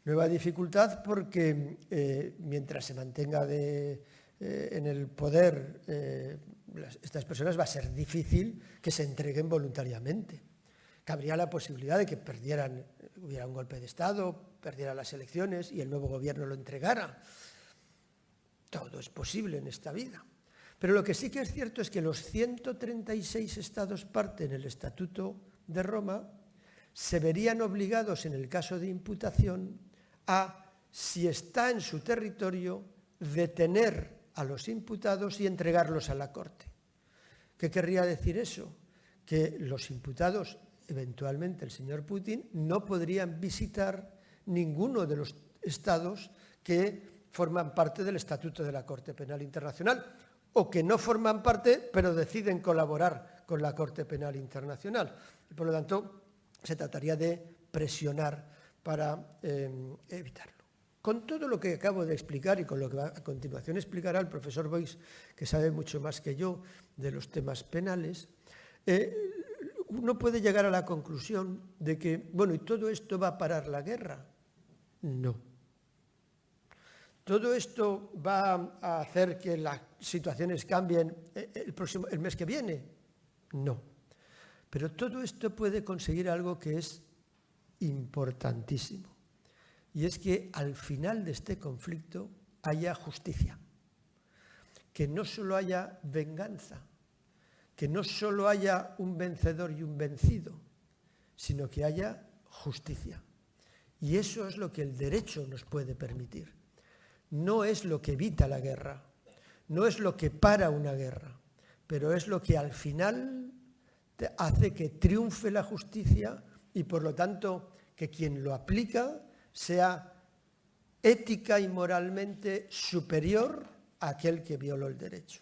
Nueva dificultad porque mientras se mantenga en el poder estas personas va a ser difícil que se entreguen voluntariamente. Cabría la posibilidad de que hubiera un golpe de Estado, perdieran las elecciones y el nuevo gobierno lo entregara. Todo es posible en esta vida. Pero lo que sí que es cierto es que los 136 estados parte en el Estatuto de Roma se verían obligados, en el caso de imputación, a, si está en su territorio, detener a los imputados y entregarlos a la Corte. ¿Qué querría decir eso? Que los imputados, eventualmente el señor Putin, no podrían visitar ninguno de los estados que forman parte del Estatuto de la Corte Penal Internacional, o que no forman parte, pero deciden colaborar con la Corte Penal Internacional. Y por lo tanto, se trataría de presionar para evitarlo. Con todo lo que acabo de explicar y con lo que a continuación explicará el profesor Boix, que sabe mucho más que yo de los temas penales, uno puede llegar a la conclusión de que, bueno, ¿y todo esto va a parar la guerra? No. ¿Todo esto va a hacer que las situaciones cambien el mes que viene? No. Pero todo esto puede conseguir algo que es importantísimo. Y es que al final de este conflicto haya justicia. Que no solo haya venganza, que no solo haya un vencedor y un vencido, sino que haya justicia. Y eso es lo que el derecho nos puede permitir. No es lo que evita la guerra, no es lo que para una guerra, pero es lo que al final hace que triunfe la justicia y, por lo tanto, que quien lo aplica sea ética y moralmente superior a aquel que violó el derecho,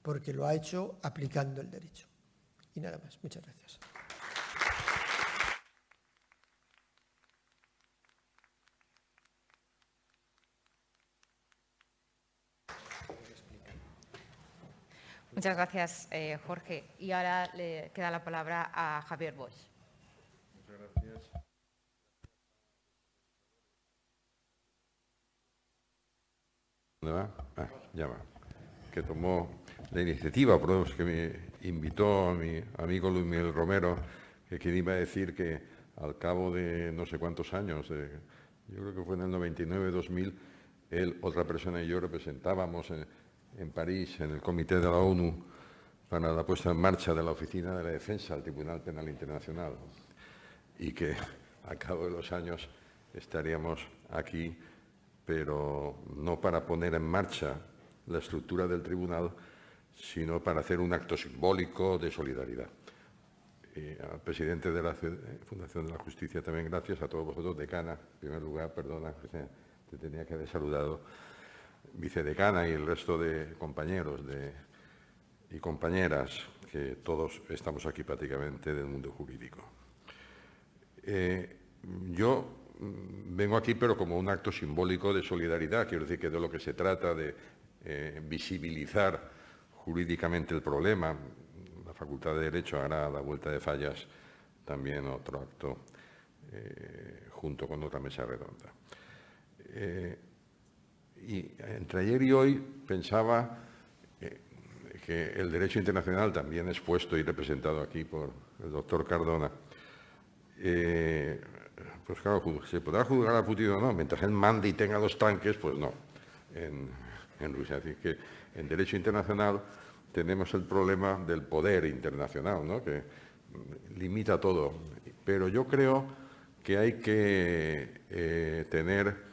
porque lo ha hecho aplicando el derecho. Y nada más. Muchas gracias. Muchas gracias, Jorge. Y ahora le queda la palabra a Javier Boix. Muchas gracias. ¿Dónde va? Ya va. Que tomó la iniciativa, por lo que me invitó a mi amigo Luis Miguel Romero, que quien iba a decir que al cabo de no sé cuántos años, yo creo que fue en el 99-2000, él, otra persona y yo representábamos en París, en el Comité de la ONU, para la puesta en marcha de la Oficina de la Defensa del Tribunal Penal Internacional, y que a cabo de los años estaríamos aquí, pero no para poner en marcha la estructura del tribunal, sino para hacer un acto simbólico de solidaridad. Al presidente de la Fundación de la Justicia también gracias, a todos vosotros, decana, en primer lugar, perdona, te tenía que haber saludado, vicedecana y el resto de compañeros y compañeras, que todos estamos aquí prácticamente del mundo jurídico. Yo vengo aquí, pero como un acto simbólico de solidaridad, quiero decir que de lo que se trata de visibilizar jurídicamente el problema. La Facultad de Derecho hará a la vuelta de fallas también otro acto junto con otra mesa redonda. Y entre ayer y hoy pensaba que el derecho internacional, también expuesto y representado aquí por el doctor Cardona, pues claro, se podrá juzgar a Putin o no, mientras él mande y tenga los tanques, pues no, en Rusia. Es decir, que en derecho internacional tenemos el problema del poder internacional, ¿no?, que limita todo. Pero yo creo que hay que tener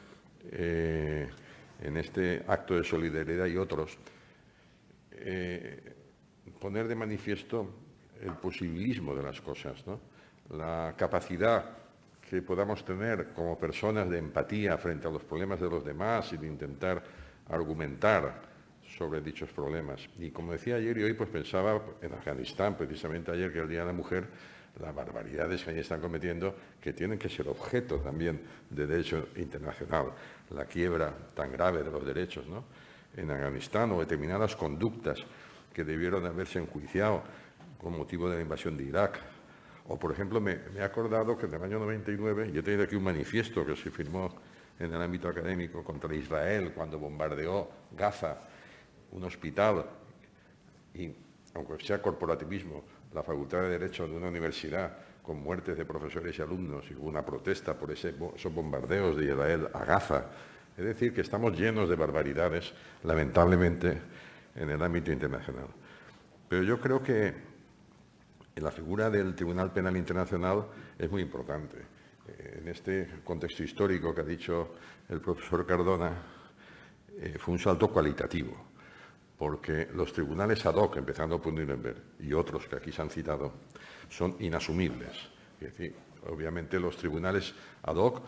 en este acto de solidaridad y otros, poner de manifiesto el posibilismo de las cosas, ¿no?, la capacidad que podamos tener como personas de empatía frente a los problemas de los demás y de intentar argumentar sobre dichos problemas. Y como decía ayer y hoy, pues pensaba en Afganistán, precisamente ayer, que es el Día de la Mujer, las barbaridades que ahí están cometiendo, que tienen que ser objeto también de derecho internacional. La quiebra tan grave de los derechos, ¿no?, en Afganistán, o determinadas conductas que debieron haberse enjuiciado con motivo de la invasión de Irak. O, por ejemplo, me he acordado que en el año 99, yo he tenido aquí un manifiesto que se firmó en el ámbito académico contra Israel cuando bombardeó Gaza, un hospital, y, aunque sea corporativismo, la Facultad de Derecho de una universidad, con muertes de profesores y alumnos, y hubo una protesta por esos bombardeos de Israel a Gaza. Es decir, que estamos llenos de barbaridades, lamentablemente, en el ámbito internacional. Pero yo creo que la figura del Tribunal Penal Internacional es muy importante. En este contexto histórico que ha dicho el profesor Cardona, fue un salto cualitativo, porque los tribunales ad hoc, empezando por Nuremberg y otros que aquí se han citado, son inasumibles. Es decir, obviamente los tribunales ad hoc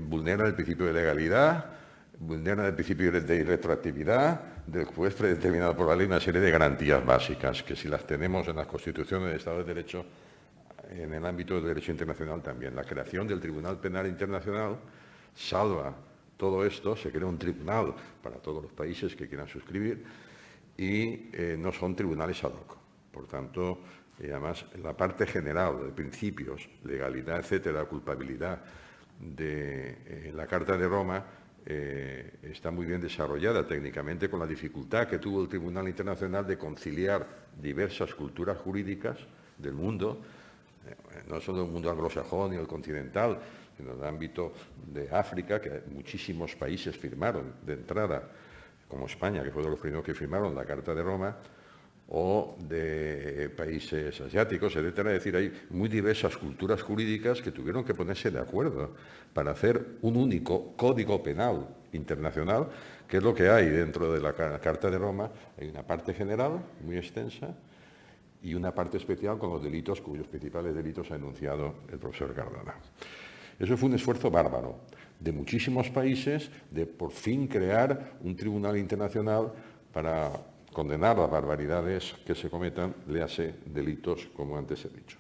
vulneran el principio de legalidad, vulneran el principio de retroactividad del juez predeterminado por la ley, una serie de garantías básicas que, si las tenemos en las constituciones del Estado de Derecho, en el ámbito del derecho internacional también. La creación del Tribunal Penal Internacional salva todo esto, se crea un tribunal para todos los países que quieran suscribir y no son tribunales ad hoc. Por tanto, además, la parte general de principios, legalidad, etcétera, culpabilidad de la Carta de Roma está muy bien desarrollada técnicamente, con la dificultad que tuvo el Tribunal Internacional de conciliar diversas culturas jurídicas del mundo, no solo el mundo anglosajón y el continental, sino en el ámbito de África, que muchísimos países firmaron de entrada, como España, que fue de los primeros que firmaron la Carta de Roma, o de países asiáticos, etcétera. Es decir, hay muy diversas culturas jurídicas que tuvieron que ponerse de acuerdo para hacer un único código penal internacional, que es lo que hay dentro de la Carta de Roma. Hay una parte general, muy extensa, y una parte especial con los delitos cuyos principales delitos ha enunciado el profesor Cardona. Eso fue un esfuerzo bárbaro de muchísimos países de por fin crear un tribunal internacional para condenar las barbaridades que se cometan, léase delitos, como antes he dicho.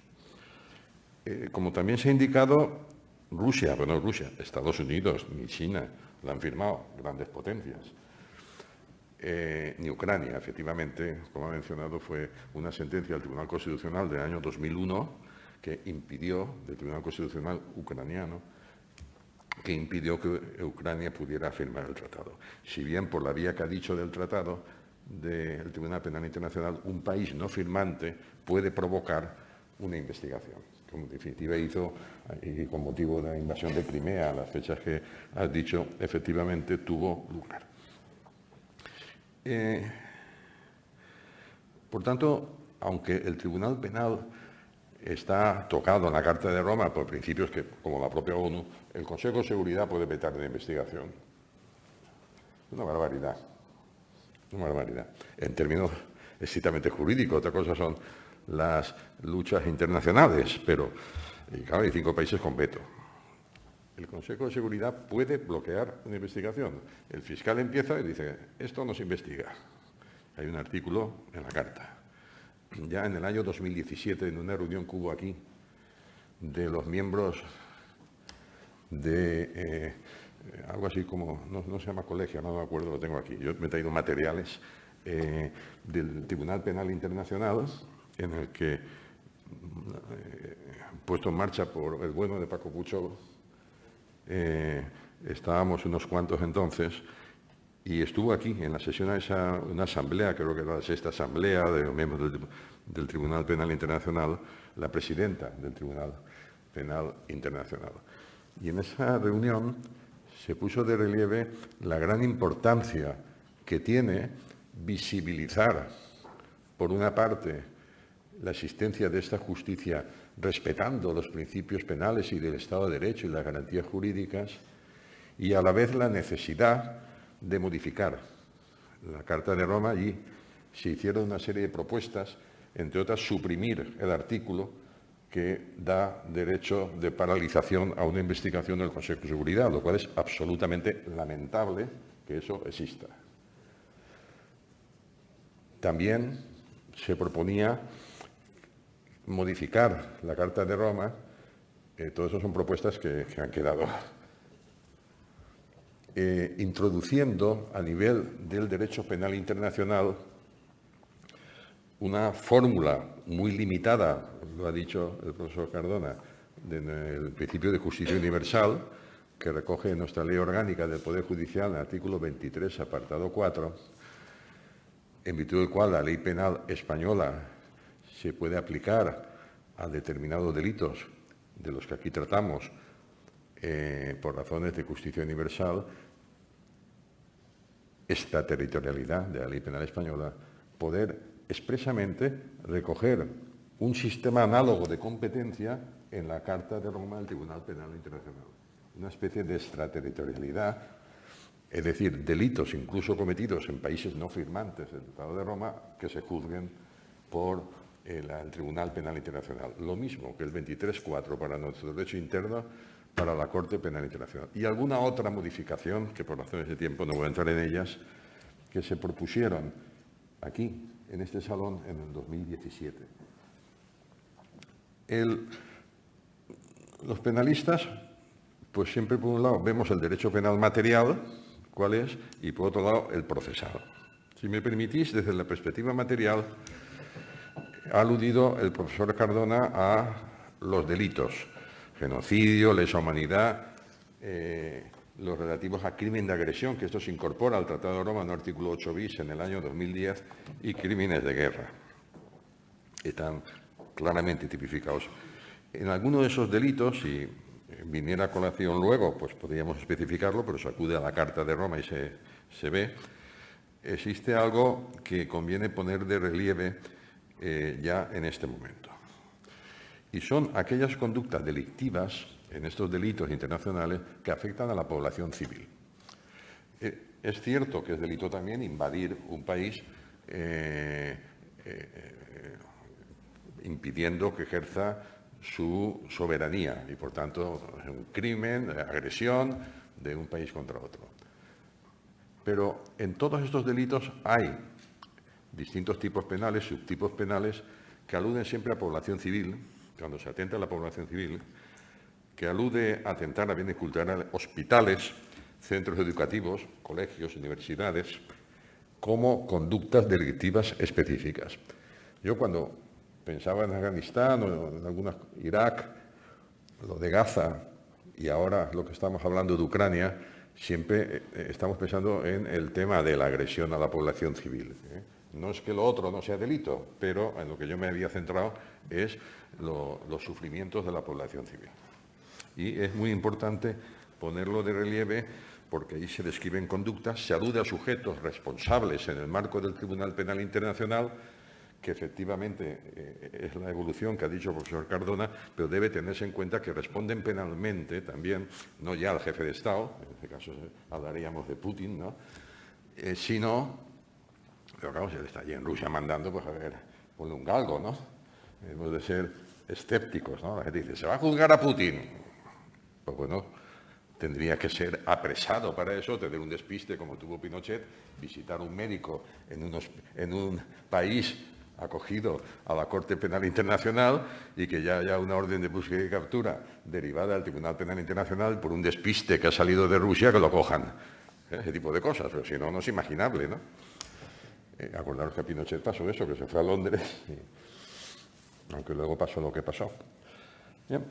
Como también se ha indicado, Rusia, bueno, Rusia, Estados Unidos, ni China, la han firmado grandes potencias. Ni Ucrania, efectivamente, como ha mencionado, fue una sentencia del Tribunal Constitucional del año 2001 que impidió, del Tribunal Constitucional ucraniano, que impidió que Ucrania pudiera firmar el tratado. Si bien por la vía que ha dicho del tratado del Tribunal Penal Internacional, un país no firmante puede provocar una investigación, como en definitiva hizo, y con motivo de la invasión de Crimea, a las fechas que has dicho, efectivamente tuvo lugar. Por tanto, aunque el Tribunal Penal está tocado en la Carta de Roma por principios que, como la propia ONU, el Consejo de Seguridad puede vetar la investigación. Una barbaridad. Una barbaridad. En términos estrictamente jurídicos, otra cosa son las luchas internacionales, pero claro, hay 5 países con veto. El Consejo de Seguridad puede bloquear una investigación. El fiscal empieza y dice, esto no se investiga. Hay un artículo en la Carta. Ya en el año 2017, en una reunión que hubo aquí, de los miembros de algo así como, no se llama colegio, no me acuerdo, lo tengo aquí. Yo me he traído materiales del Tribunal Penal Internacional, en el que, puesto en marcha por el bueno de Paco Puchol, estábamos unos cuantos entonces, y estuvo aquí en la sesión una asamblea, creo que era la 6ª asamblea de los miembros del Tribunal Penal Internacional, la presidenta del Tribunal Penal Internacional. Y en esa reunión se puso de relieve la gran importancia que tiene visibilizar, por una parte, la existencia de esta justicia respetando los principios penales y del Estado de Derecho y las garantías jurídicas, y a la vez la necesidad de modificar la Carta de Roma. Y se hicieron una serie de propuestas, entre otras suprimir el artículo que da derecho de paralización a una investigación del Consejo de Seguridad, lo cual es absolutamente lamentable que eso exista. También se proponía modificar la Carta de Roma, todo eso son propuestas que han quedado introduciendo a nivel del derecho penal internacional una fórmula muy limitada, lo ha dicho el profesor Cardona, del principio de justicia universal, que recoge nuestra ley orgánica del Poder Judicial en el artículo 23, apartado 4, en virtud del cual la ley penal española se puede aplicar a determinados delitos de los que aquí tratamos por razones de justicia universal, extraterritorialidad de la ley penal española, poder expresamente recoger un sistema análogo de competencia en la Carta de Roma del Tribunal Penal Internacional. Una especie de extraterritorialidad, es decir, delitos incluso cometidos en países no firmantes del Tratado de Roma que se juzguen por el Tribunal Penal Internacional. Lo mismo que el 23.4 para nuestro derecho interno, para la Corte Penal Internacional. Y alguna otra modificación, que por razones de tiempo no voy a entrar en ellas, que se propusieron aquí, en este salón, en el 2017. Los penalistas, pues siempre por un lado vemos el derecho penal material, cuál es, y por otro lado el procesal. Si me permitís, desde la perspectiva material, ha aludido el profesor Cardona a los delitos, genocidio, lesa humanidad, los relativos a crimen de agresión, que esto se incorpora al Tratado de Roma en el artículo 8 bis en el año 2010, y crímenes de guerra. Están claramente tipificados. En alguno de esos delitos, si viniera a colación luego, pues podríamos especificarlo, pero se acude a la Carta de Roma y se ve, existe algo que conviene poner de relieve ya en este momento. Y son aquellas conductas delictivas en estos delitos internacionales que afectan a la población civil. Es cierto que es delito también invadir un país impidiendo que ejerza su soberanía y, por tanto, es un crimen, agresión de un país contra otro. Pero en todos estos delitos hay distintos tipos penales, subtipos penales, que aluden siempre a población civil, cuando se atenta a la población civil, que alude a atentar a bienes culturales, hospitales, centros educativos, colegios, universidades, como conductas delictivas específicas. Yo cuando pensaba en Afganistán o en algunas, Irak, lo de Gaza y ahora lo que estamos hablando de Ucrania, siempre estamos pensando en el tema de la agresión a la población civil. No es que lo otro no sea delito, pero en lo que yo me había centrado es los sufrimientos de la población civil. Y es muy importante ponerlo de relieve porque ahí se describen conductas, se alude a sujetos responsables en el marco del Tribunal Penal Internacional, que efectivamente es la evolución que ha dicho el profesor Cardona, pero debe tenerse en cuenta que responden penalmente también, no ya al jefe de Estado, en este caso hablaríamos de Putin, ¿no? Sino, pero claro, si él está allí en Rusia mandando, pues a ver, ponle un galgo, ¿no? Hemos de ser escépticos, ¿no? La gente dice, ¿se va a juzgar a Putin? Pues bueno, tendría que ser apresado para eso, tener un despiste como tuvo Pinochet, visitar un médico en un país acogido a la Corte Penal Internacional y que ya haya una orden de búsqueda y captura derivada del Tribunal Penal Internacional por un despiste que ha salido de Rusia, que lo cojan. Ese tipo de cosas, pero si no, no es imaginable, ¿no? Acordaros que a Pinochet pasó eso, que se fue a Londres, aunque luego pasó lo que pasó. Bien.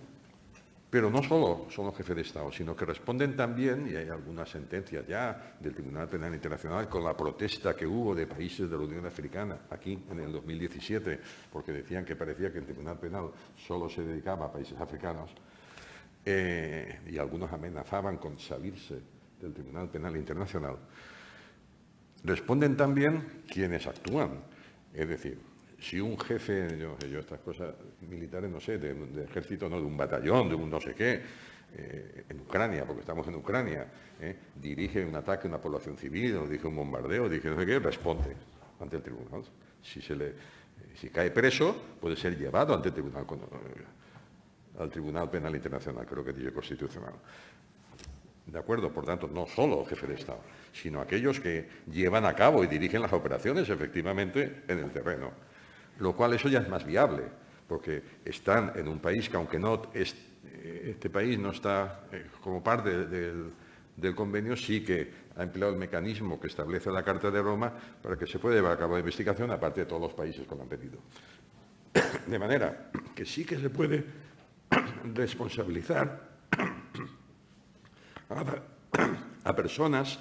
Pero no solo son los jefes de Estado, sino que responden también, y hay algunas sentencias ya del Tribunal Penal Internacional con la protesta que hubo de países de la Unión Africana, aquí en el 2017, porque decían que parecía que el Tribunal Penal solo se dedicaba a países africanos, y algunos amenazaban con salirse del Tribunal Penal Internacional. Responden también quienes actúan, es decir, si un jefe, yo estas cosas militares no sé, de ejército, no, de un batallón, de un no sé qué, en Ucrania, porque estamos en Ucrania, dirige un ataque a una población civil, o dirige un bombardeo, dirige no sé qué, responde ante el tribunal. Si cae preso, puede ser llevado ante el tribunal, al Tribunal Penal Internacional, creo que dice Constitucional. ¿De acuerdo? Por tanto, no solo jefe de Estado, sino aquellos que llevan a cabo y dirigen las operaciones efectivamente en el terreno. Lo cual eso ya es más viable, porque están en un país que, aunque no este país no está como parte del convenio, sí que ha empleado el mecanismo que establece la Carta de Roma para que se pueda llevar a cabo la investigación, aparte de todos los países que lo han pedido. De manera que sí que se puede responsabilizar a personas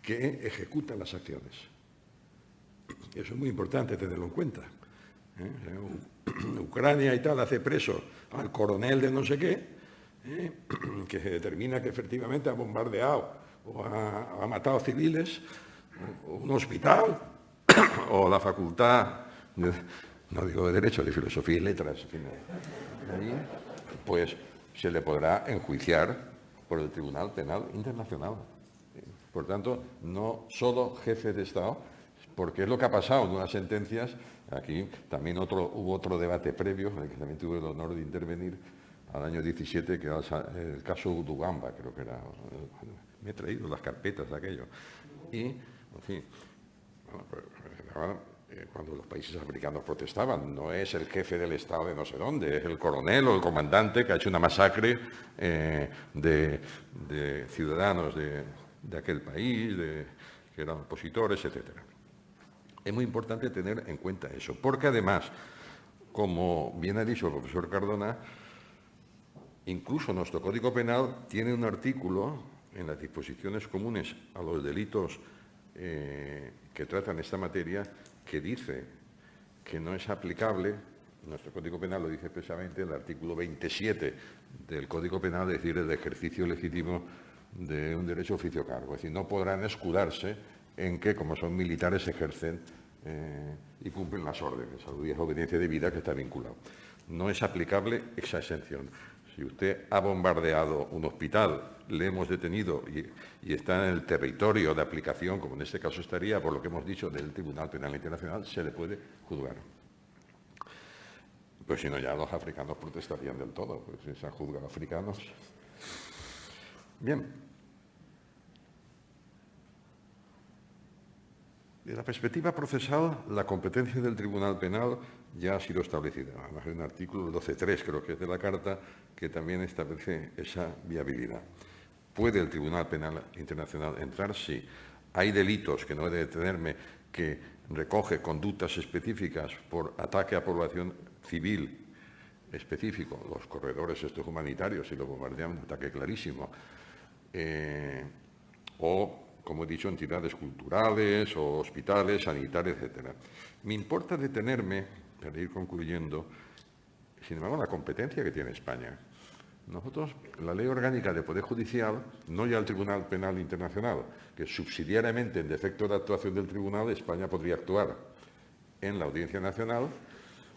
que ejecutan las acciones. Eso es muy importante tenerlo en cuenta. Ucrania y tal hace preso al coronel de no sé qué, que se determina que efectivamente ha bombardeado o ha matado civiles, o un hospital, o la facultad, no digo de Derecho, de Filosofía y Letras, pues se le podrá enjuiciar por el Tribunal Penal Internacional. Por tanto, no solo jefe de Estado, porque es lo que ha pasado en unas sentencias. Aquí también hubo otro debate previo, en el que también tuve el honor de intervenir al año 17, que era el caso Udugamba, creo que era. Me he traído las carpetas de aquello. Y, en fin, cuando los países africanos protestaban, no es el jefe del Estado de no sé dónde, es el coronel o el comandante que ha hecho una masacre de ciudadanos de aquel país, que eran opositores, etcétera. Es muy importante tener en cuenta eso, porque además, como bien ha dicho el profesor Cardona, incluso nuestro Código Penal tiene un artículo en las disposiciones comunes a los delitos que tratan esta materia, que dice que no es aplicable, nuestro Código Penal lo dice expresamente, el artículo 27 del Código Penal, es decir, el ejercicio legítimo de un derecho oficio cargo. Es decir, no podrán escudarse en que, como son militares, ejercen y cumplen las órdenes. Salud y obediencia de vida, que está vinculado. No es aplicable esa exención. Si usted ha bombardeado un hospital, le hemos detenido y está en el territorio de aplicación, como en este caso estaría, por lo que hemos dicho, del Tribunal Penal Internacional, se le puede juzgar. Pues si no, ya los africanos protestarían del todo, pues si se han juzgado africanos. Bien. De la perspectiva procesal, la competencia del Tribunal Penal ya ha sido establecida. Además, hay un artículo, el 12.3, creo que es de la Carta, que también establece esa viabilidad. ¿Puede el Tribunal Penal Internacional entrar? Sí. Hay delitos, que no he de detenerme, que recoge conductas específicas por ataque a población civil específico, los corredores estos humanitarios y los bombardean, un ataque clarísimo, o, como he dicho, entidades culturales o hospitales, sanitarios, etcétera. Me importa detenerme, para ir concluyendo, sin embargo, la competencia que tiene España. Nosotros, la Ley Orgánica de Poder Judicial, no ya el Tribunal Penal Internacional, que subsidiariamente, en defecto de actuación del Tribunal, España podría actuar en la Audiencia Nacional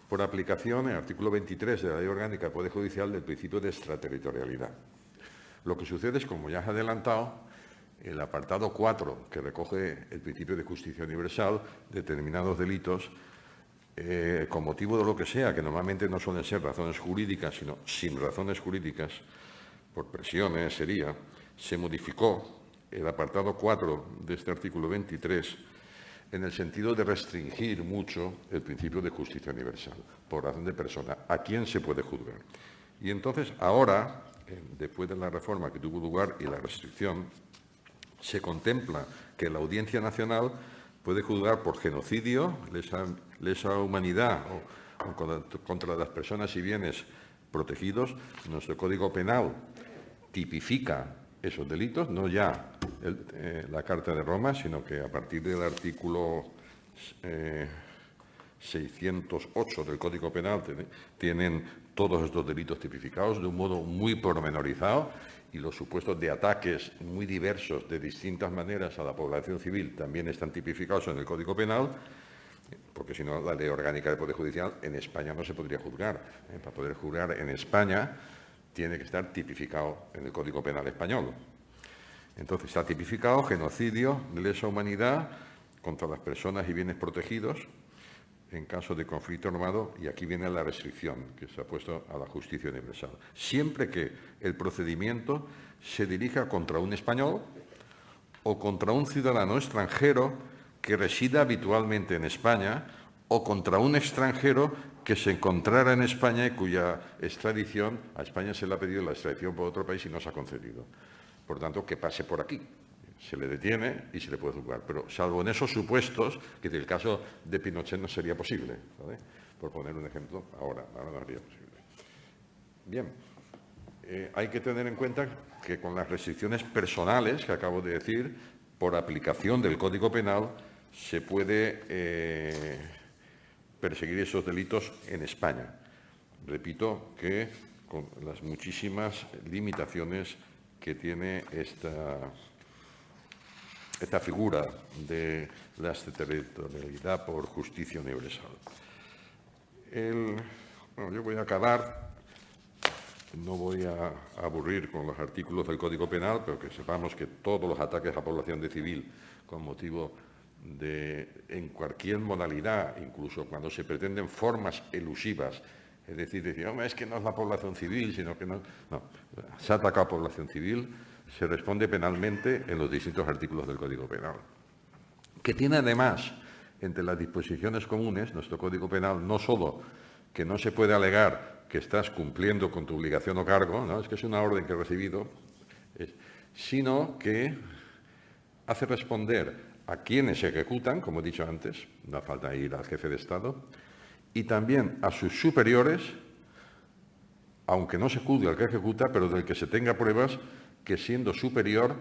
por aplicación, en el artículo 23 de la Ley Orgánica de Poder Judicial, del principio de extraterritorialidad. Lo que sucede es, como ya has adelantado, el apartado 4, que recoge el principio de justicia universal, determinados delitos, con motivo de lo que sea, que normalmente no suelen ser razones jurídicas, sino sin razones jurídicas, por presiones sería, se modificó el apartado 4 de este artículo 23 en el sentido de restringir mucho el principio de justicia universal, por razón de persona, a quién se puede juzgar. Y entonces, ahora, después de la reforma que tuvo lugar y la restricción, se contempla que la Audiencia Nacional puede juzgar por genocidio, lesa humanidad o contra las personas y bienes protegidos. Nuestro Código Penal tipifica esos delitos, no ya la Carta de Roma, sino que a partir del artículo 608 del Código Penal tienen todos estos delitos tipificados de un modo muy pormenorizado, y los supuestos de ataques muy diversos de distintas maneras a la población civil también están tipificados en el Código Penal, porque si no, la Ley Orgánica del Poder Judicial en España no se podría juzgar. Para poder juzgar en España tiene que estar tipificado en el Código Penal español. Entonces, está tipificado genocidio, lesa humanidad contra las personas y bienes protegidos en caso de conflicto armado, y aquí viene la restricción que se ha puesto a la justicia universal. Siempre que el procedimiento se dirija contra un español o contra un ciudadano extranjero que resida habitualmente en España o contra un extranjero que se encontrara en España y cuya extradición, a España se le ha pedido la extradición por otro país y no se ha concedido. Por tanto, que pase por aquí. Se le detiene y se le puede juzgar. Pero salvo en esos supuestos, que en el caso de Pinochet no sería posible, ¿vale? Por poner un ejemplo, ahora no sería posible. Bien, hay que tener en cuenta que con las restricciones personales que acabo de decir, por aplicación del Código Penal, se puede perseguir esos delitos en España. Repito que con las muchísimas limitaciones que tiene esta figura de la extraterritorialidad por justicia universal. Bueno, yo voy a acabar, no voy a aburrir con los artículos del Código Penal, pero que sepamos que todos los ataques a población de civil con motivo en cualquier modalidad, incluso cuando se pretenden formas elusivas, es decir, es que no es la población civil, sino que no, se ha atacado a población civil, se responde penalmente en los distintos artículos del Código Penal. Que tiene además, entre las disposiciones comunes, nuestro Código Penal, no solo que no se puede alegar que estás cumpliendo con tu obligación o cargo, ¿no? Es que es una orden que he recibido, sino que hace responder a quienes se ejecutan, como he dicho antes, no hace falta ir al jefe de Estado, y también a sus superiores, aunque no se juzgue al que ejecuta, pero del que se tenga pruebas que siendo superior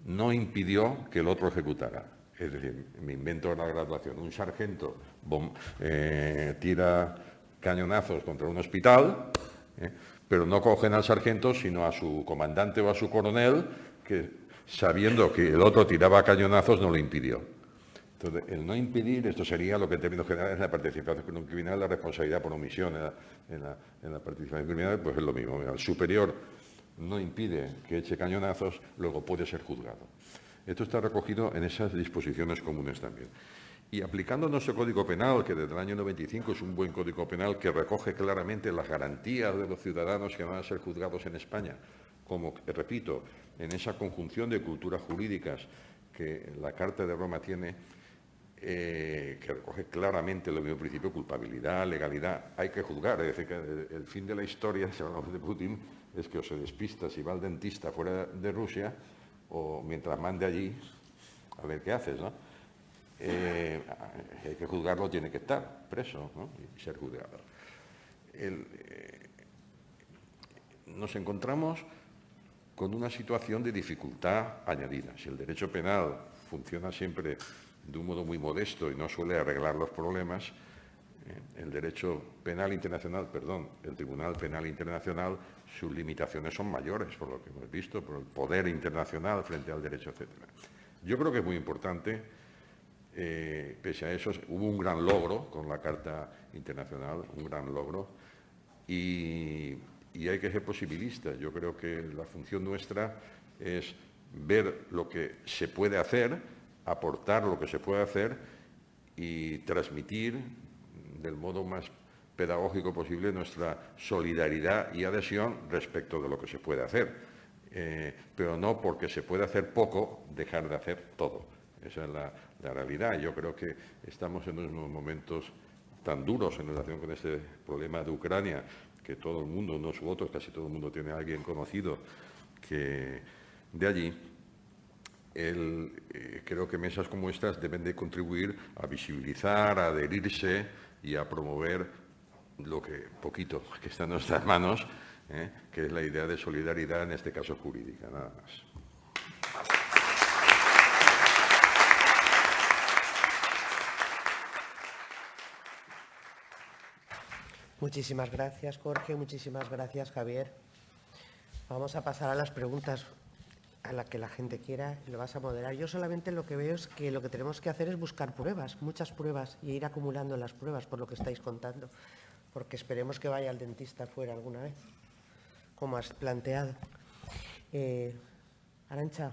no impidió que el otro ejecutara. Es decir, me invento la graduación. Un sargento tira cañonazos contra un hospital, pero no cogen al sargento, sino a su comandante o a su coronel, que sabiendo que el otro tiraba cañonazos no lo impidió. Entonces, el no impedir, esto sería lo que en términos generales es la participación criminal, la responsabilidad por omisión en la participación criminal, pues es lo mismo. El superior no impide que eche cañonazos, luego puede ser juzgado. Esto está recogido en esas disposiciones comunes también. Y aplicando nuestro Código Penal, que desde el año 95 es un buen Código Penal que recoge claramente las garantías de los ciudadanos que van a ser juzgados en España, como, repito, en esa conjunción de culturas jurídicas que la Carta de Roma tiene, que recoge claramente lo mismo principio, culpabilidad, legalidad, hay que juzgar. Es decir, que el fin de la historia, si hablamos de Putin, es que o se despista si va al dentista fuera de Rusia o mientras mande allí, a ver qué haces, ¿no? Hay que juzgarlo, tiene que estar preso, ¿no? Y ser juzgado. Nos encontramos con una situación de dificultad añadida. Si el derecho penal funciona siempre de un modo muy modesto y no suele arreglar los problemas, el derecho penal internacional, el Tribunal Penal Internacional, sus limitaciones son mayores, por lo que hemos visto, por el poder internacional frente al derecho, etc. Yo creo que es muy importante, pese a eso, hubo un gran logro con la Carta Internacional, un gran logro, y hay que ser posibilista. Yo creo que la función nuestra es ver lo que se puede hacer, aportar lo que se puede hacer y transmitir del modo más pedagógico posible nuestra solidaridad y adhesión respecto de lo que se puede hacer. Pero no porque se puede hacer poco, dejar de hacer todo. Esa es la realidad. Yo creo que estamos en unos momentos tan duros en relación con este problema de Ucrania, que todo el mundo, unos u otros, casi todo el mundo tiene a alguien conocido que de allí. Creo que mesas como estas deben de contribuir a visibilizar, a adherirse y a promover lo que poquito que está en nuestras manos, que es la idea de solidaridad, en este caso jurídica, nada más. Muchísimas gracias, Jorge. Muchísimas gracias, Javier. Vamos a pasar a las preguntas a las que la gente quiera y lo vas a moderar. Yo solamente lo que veo es que lo que tenemos que hacer es buscar pruebas, muchas pruebas, y ir acumulando las pruebas por lo que estáis contando, porque esperemos que vaya al dentista fuera alguna vez, como has planteado. Arantxa.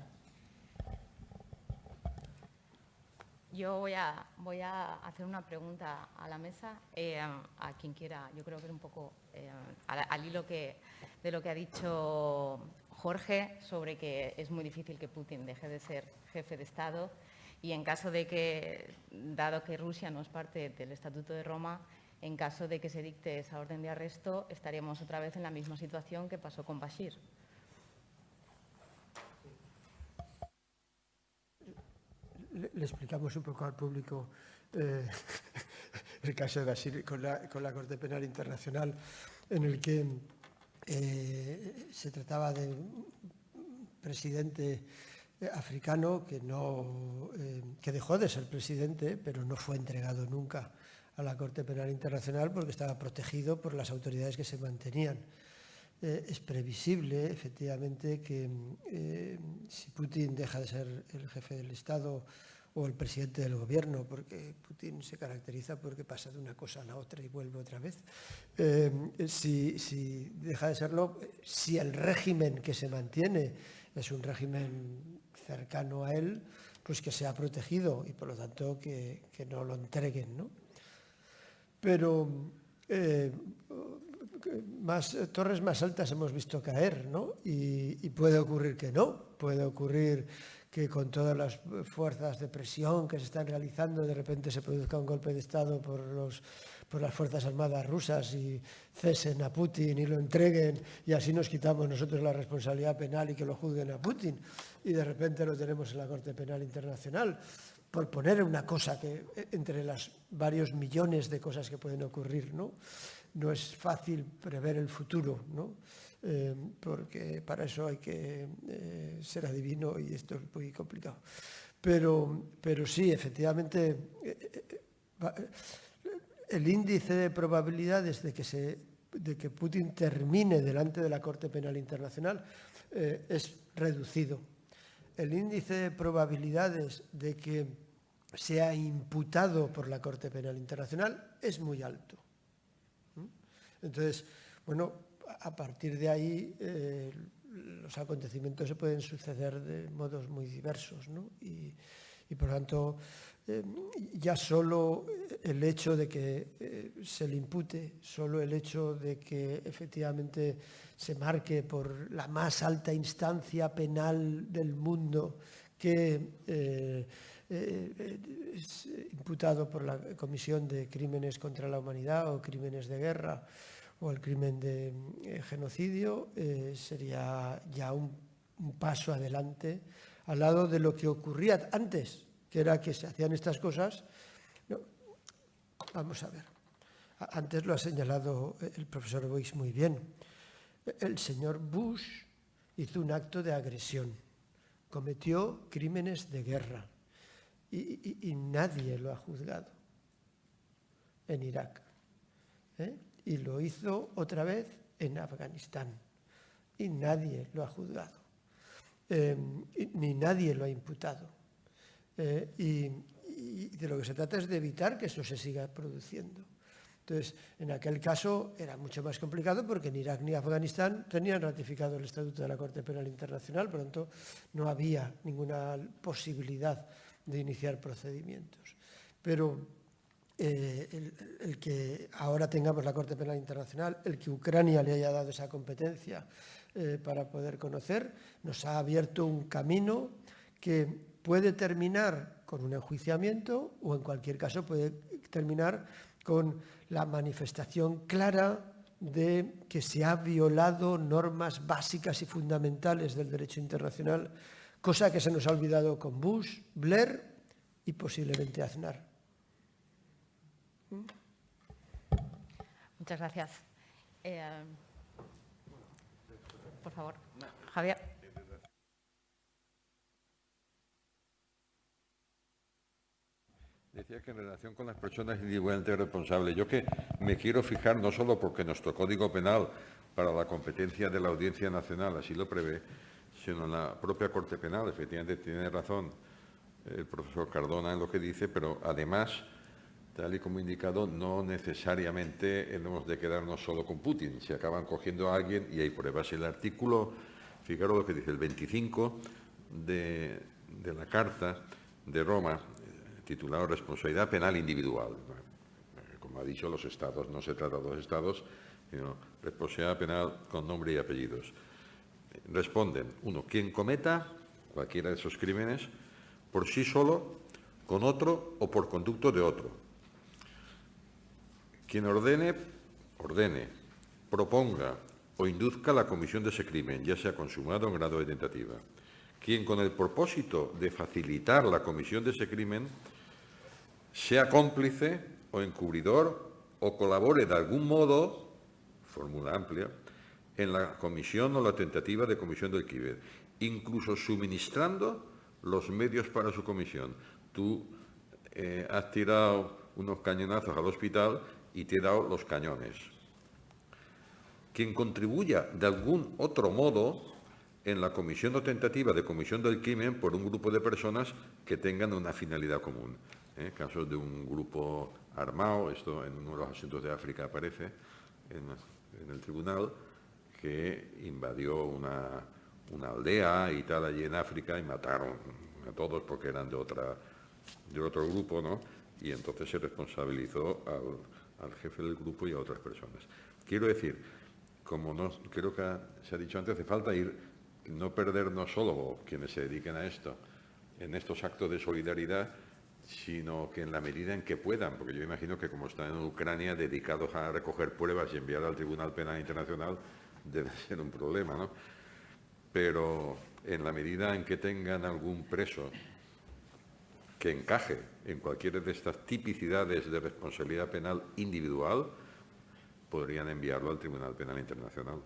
Yo voy a hacer una pregunta a la mesa, a quien quiera. Yo creo que es un poco al hilo de lo que ha dicho Jorge sobre que es muy difícil que Putin deje de ser jefe de Estado y en caso de que, dado que Rusia no es parte del Estatuto de Roma, en caso de que se dicte esa orden de arresto, estaríamos otra vez en la misma situación que pasó con Bashir. Le explicamos un poco al público el caso de Bashir con la Corte Penal Internacional, en el que se trataba de un presidente africano que dejó de ser presidente, pero no fue entregado nunca a la Corte Penal Internacional porque estaba protegido por las autoridades que se mantenían. Es previsible, efectivamente, que si Putin deja de ser el jefe del Estado o el presidente del gobierno, porque Putin se caracteriza porque pasa de una cosa a la otra y vuelve otra vez, si deja de serlo, si el régimen que se mantiene es un régimen cercano a él, pues que sea protegido y por lo tanto que no lo entreguen, ¿no? Pero torres más altas hemos visto caer, ¿no? Y puede ocurrir que no, puede ocurrir que con todas las fuerzas de presión que se están realizando de repente se produzca un golpe de Estado por las Fuerzas Armadas rusas y cesen a Putin y lo entreguen y así nos quitamos nosotros la responsabilidad penal y que lo juzguen a Putin y de repente lo tenemos en la Corte Penal Internacional, por poner una cosa que entre las varios millones de cosas que pueden ocurrir, ¿no? No es fácil prever el futuro, ¿no? Porque para eso hay que ser adivino y esto es muy complicado. Pero sí, efectivamente, el índice de probabilidades de que Putin termine delante de la Corte Penal Internacional es reducido. El índice de probabilidades de que sea imputado por la Corte Penal Internacional es muy alto. Entonces, bueno, a partir de ahí los acontecimientos se pueden suceder de modos muy diversos, ¿no? Y por lo tanto, ya solo el hecho de que se le impute, solo el hecho de que efectivamente se marque por la más alta instancia penal del mundo que es imputado por la Comisión de Crímenes contra la Humanidad o Crímenes de Guerra o el crimen de genocidio, sería ya un paso adelante al lado de lo que ocurría antes, que era que se hacían estas cosas. No, vamos a ver, antes lo ha señalado el profesor Boix muy bien. El señor Bush hizo un acto de agresión, cometió crímenes de guerra y nadie lo ha juzgado en Irak, y lo hizo otra vez en Afganistán y nadie lo ha juzgado, ni nadie lo ha imputado. Y de lo que se trata es de evitar que eso se siga produciendo. Entonces, en aquel caso era mucho más complicado porque ni Irak ni Afganistán tenían ratificado el Estatuto de la Corte Penal Internacional, por lo tanto no había ninguna posibilidad de iniciar procedimientos. Pero el que ahora tengamos la Corte Penal Internacional, el que Ucrania le haya dado esa competencia para poder conocer, nos ha abierto un camino que puede terminar con un enjuiciamiento o en cualquier caso puede terminar con la manifestación clara de que se ha violado normas básicas y fundamentales del derecho internacional, cosa que se nos ha olvidado con Bush, Blair y posiblemente Aznar. Muchas gracias. Por favor, Javier. Decía que en relación con las personas individualmente responsables, yo que me quiero fijar no solo porque nuestro Código Penal para la competencia de la Audiencia Nacional así lo prevé, sino en la propia Corte Penal. Efectivamente tiene razón el profesor Cardona en lo que dice, pero además, tal y como he indicado, no necesariamente hemos de quedarnos solo con Putin. Si acaban cogiendo a alguien y hay pruebas. El artículo, fijaros lo que dice, el 25 de la Carta de Roma, titulado Responsabilidad Penal Individual. Como ha dicho, los Estados, no se trata de los Estados, sino responsabilidad penal con nombre y apellidos. responden, uno, quien cometa cualquiera de esos crímenes por sí solo, con otro o por conducto de otro. Quien ordene, proponga o induzca la comisión de ese crimen, ya sea consumado en grado de tentativa. Quien con el propósito de facilitar la comisión de ese crimen sea cómplice o encubridor o colabore de algún modo, fórmula amplia, en la comisión o la tentativa de comisión del crimen, incluso suministrando los medios para su comisión. Tú has tirado unos cañonazos al hospital y te he dado los cañones. Quien contribuya de algún otro modo en la comisión o tentativa de comisión del crimen por un grupo de personas que tengan una finalidad común. Casos de un grupo armado, esto en uno de los asuntos de África aparece en el tribunal, que invadió una aldea y tal allí en África y mataron a todos porque eran de otro grupo, ¿no? Y entonces se responsabilizó al jefe del grupo y a otras personas. Quiero decir, como no, creo que se ha dicho antes, hace falta no perdernos solo quienes se dediquen a esto, en estos actos de solidaridad, sino que en la medida en que puedan, porque yo imagino que como están en Ucrania dedicados a recoger pruebas y enviar al Tribunal Penal Internacional, debe ser un problema, ¿no? Pero en la medida en que tengan algún preso que encaje en cualquiera de estas tipicidades de responsabilidad penal individual, podrían enviarlo al Tribunal Penal Internacional.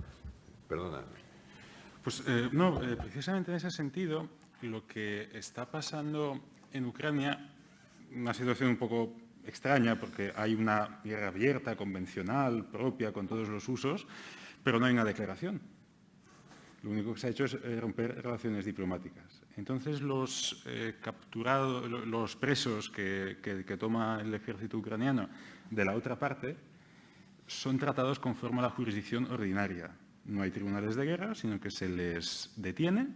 Perdona. Pues precisamente en ese sentido, lo que está pasando en Ucrania, una situación un poco extraña porque hay una guerra abierta, convencional, propia, con todos los usos, pero no hay una declaración. Lo único que se ha hecho es romper relaciones diplomáticas. Entonces, los capturados, los presos que toma el ejército ucraniano de la otra parte, son tratados conforme a la jurisdicción ordinaria. No hay tribunales de guerra, sino que se les detiene,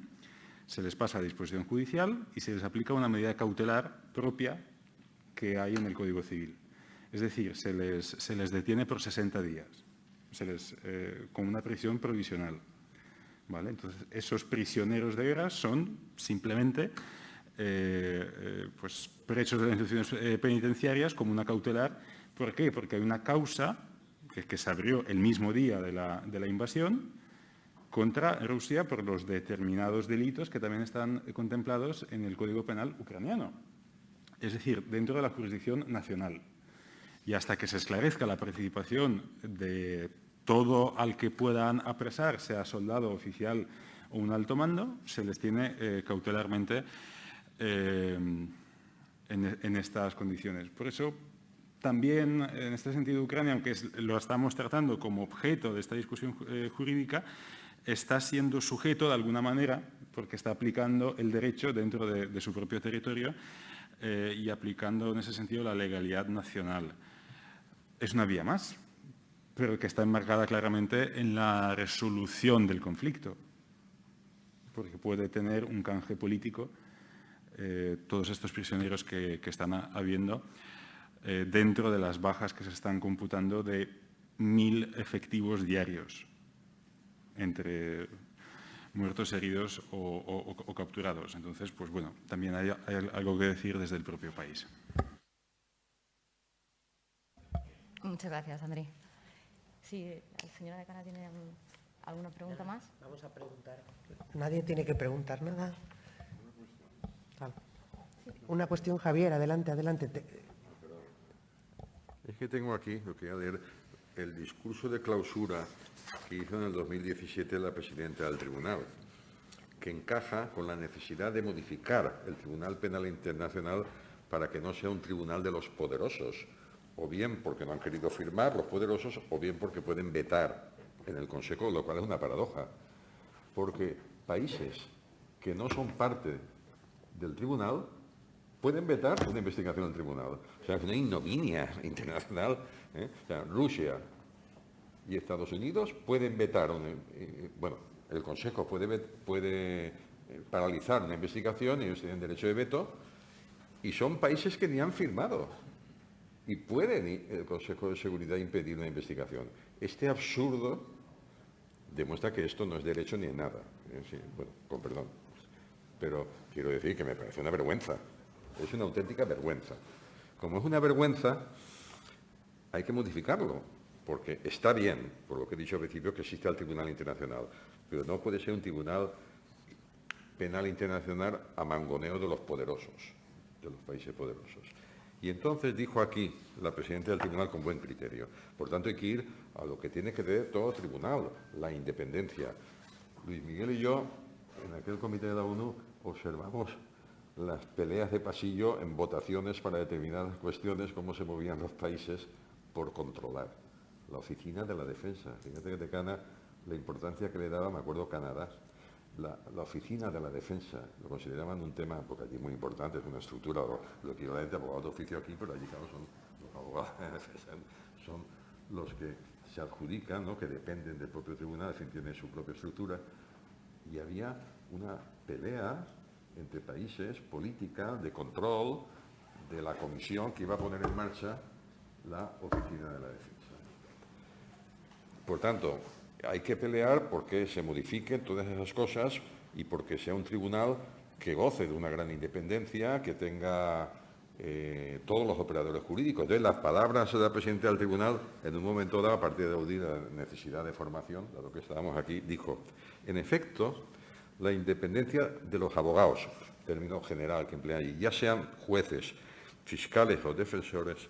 se les pasa a disposición judicial y se les aplica una medida cautelar propia que hay en el Código Civil. Es decir, se les detiene por 60 días, con una prisión provisional. ¿Vale? Entonces, esos prisioneros de guerra son simplemente presos de las instituciones penitenciarias como una cautelar. ¿Por qué? Porque hay una causa que se abrió el mismo día de la invasión contra Rusia por los determinados delitos que también están contemplados en el Código Penal ucraniano, es decir, dentro de la jurisdicción nacional. Y hasta que se esclarezca la participación de todo al que puedan apresar, sea soldado, oficial o un alto mando, se les tiene cautelarmente en estas condiciones. Por eso, también, en este sentido, Ucrania, aunque lo estamos tratando como objeto de esta discusión jurídica, está siendo sujeto de alguna manera, porque está aplicando el derecho dentro de su propio territorio y aplicando en ese sentido la legalidad nacional. Es una vía más, pero que está enmarcada claramente en la resolución del conflicto, porque puede tener un canje político todos estos prisioneros que están habiendo dentro de las bajas que se están computando de 1.000 efectivos diarios entre muertos, heridos o capturados. Entonces, pues bueno, también hay algo que decir desde el propio país. Muchas gracias, André. Sí, la señora Decana tiene alguna pregunta más. Vamos a preguntar. Nadie tiene que preguntar nada. Una cuestión, Javier, adelante. Es que tengo aquí, lo que voy a leer, el discurso de clausura que hizo en el 2017 la presidenta del tribunal, que encaja con la necesidad de modificar el Tribunal Penal Internacional para que no sea un tribunal de los poderosos, o bien porque no han querido firmar los poderosos, o bien porque pueden vetar en el Consejo, lo cual es una paradoja, porque países que no son parte del tribunal pueden vetar una investigación del tribunal. O sea, es una ignominia internacional. O sea, Rusia y Estados Unidos pueden vetar, el Consejo puede paralizar una investigación y ellos tienen derecho de veto, y son países que ni han firmado. Y pueden el Consejo de Seguridad impedir una investigación. Este absurdo demuestra que esto no es derecho ni en nada. Sí, bueno, con perdón. Pero quiero decir que me parece una vergüenza. Es una auténtica vergüenza. Como es una vergüenza, hay que modificarlo, porque está bien, por lo que he dicho al principio, que exista el Tribunal Internacional, pero no puede ser un Tribunal Penal Internacional a mangoneo de los poderosos, de los países poderosos. Y entonces dijo aquí la presidenta del tribunal con buen criterio. Por tanto, hay que ir a lo que tiene que ver todo tribunal, la independencia. Luis Miguel y yo, en aquel comité de la ONU, observamos las peleas de pasillo en votaciones para determinadas cuestiones, cómo se movían los países por controlar. La oficina de la defensa. Fíjate que decana la importancia que le daba, me acuerdo, Canadá. La oficina de la defensa lo consideraban un tema, porque allí muy importante, es una estructura, lo equivalente a abogados de oficio aquí, pero allí, claro, son los abogados de defensa, son los que se adjudican, ¿no?, que dependen del propio tribunal, en fin, tienen su propia estructura. Y había una pelea entre países, política, de control, de la comisión que iba a poner en marcha la oficina de la defensa. Por tanto, hay que pelear porque se modifiquen todas esas cosas y porque sea un tribunal que goce de una gran independencia, que tenga todos los operadores jurídicos. Entonces, las palabras de la presidenta del tribunal, en un momento dado, a partir de aludir a la necesidad de formación, dado que estábamos aquí, dijo, en efecto, la independencia de los abogados, término general que emplea allí, ya sean jueces, fiscales o defensores,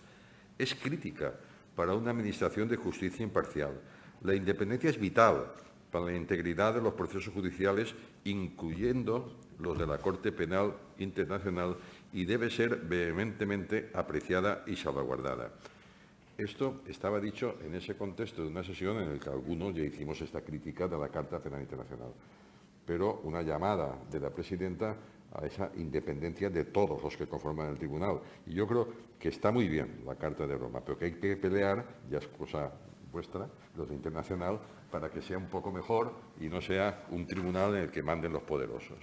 es crítica para una administración de justicia imparcial. La independencia es vital para la integridad de los procesos judiciales, incluyendo los de la Corte Penal Internacional, y debe ser vehementemente apreciada y salvaguardada. Esto estaba dicho en ese contexto de una sesión en la que algunos ya hicimos esta crítica de la Carta Penal Internacional, pero una llamada de la presidenta a esa independencia de todos los que conforman el tribunal. Y yo creo que está muy bien la Carta de Roma, pero que hay que pelear, ya es cosa vuestra, los de internacional, para que sea un poco mejor y no sea un tribunal en el que manden los poderosos.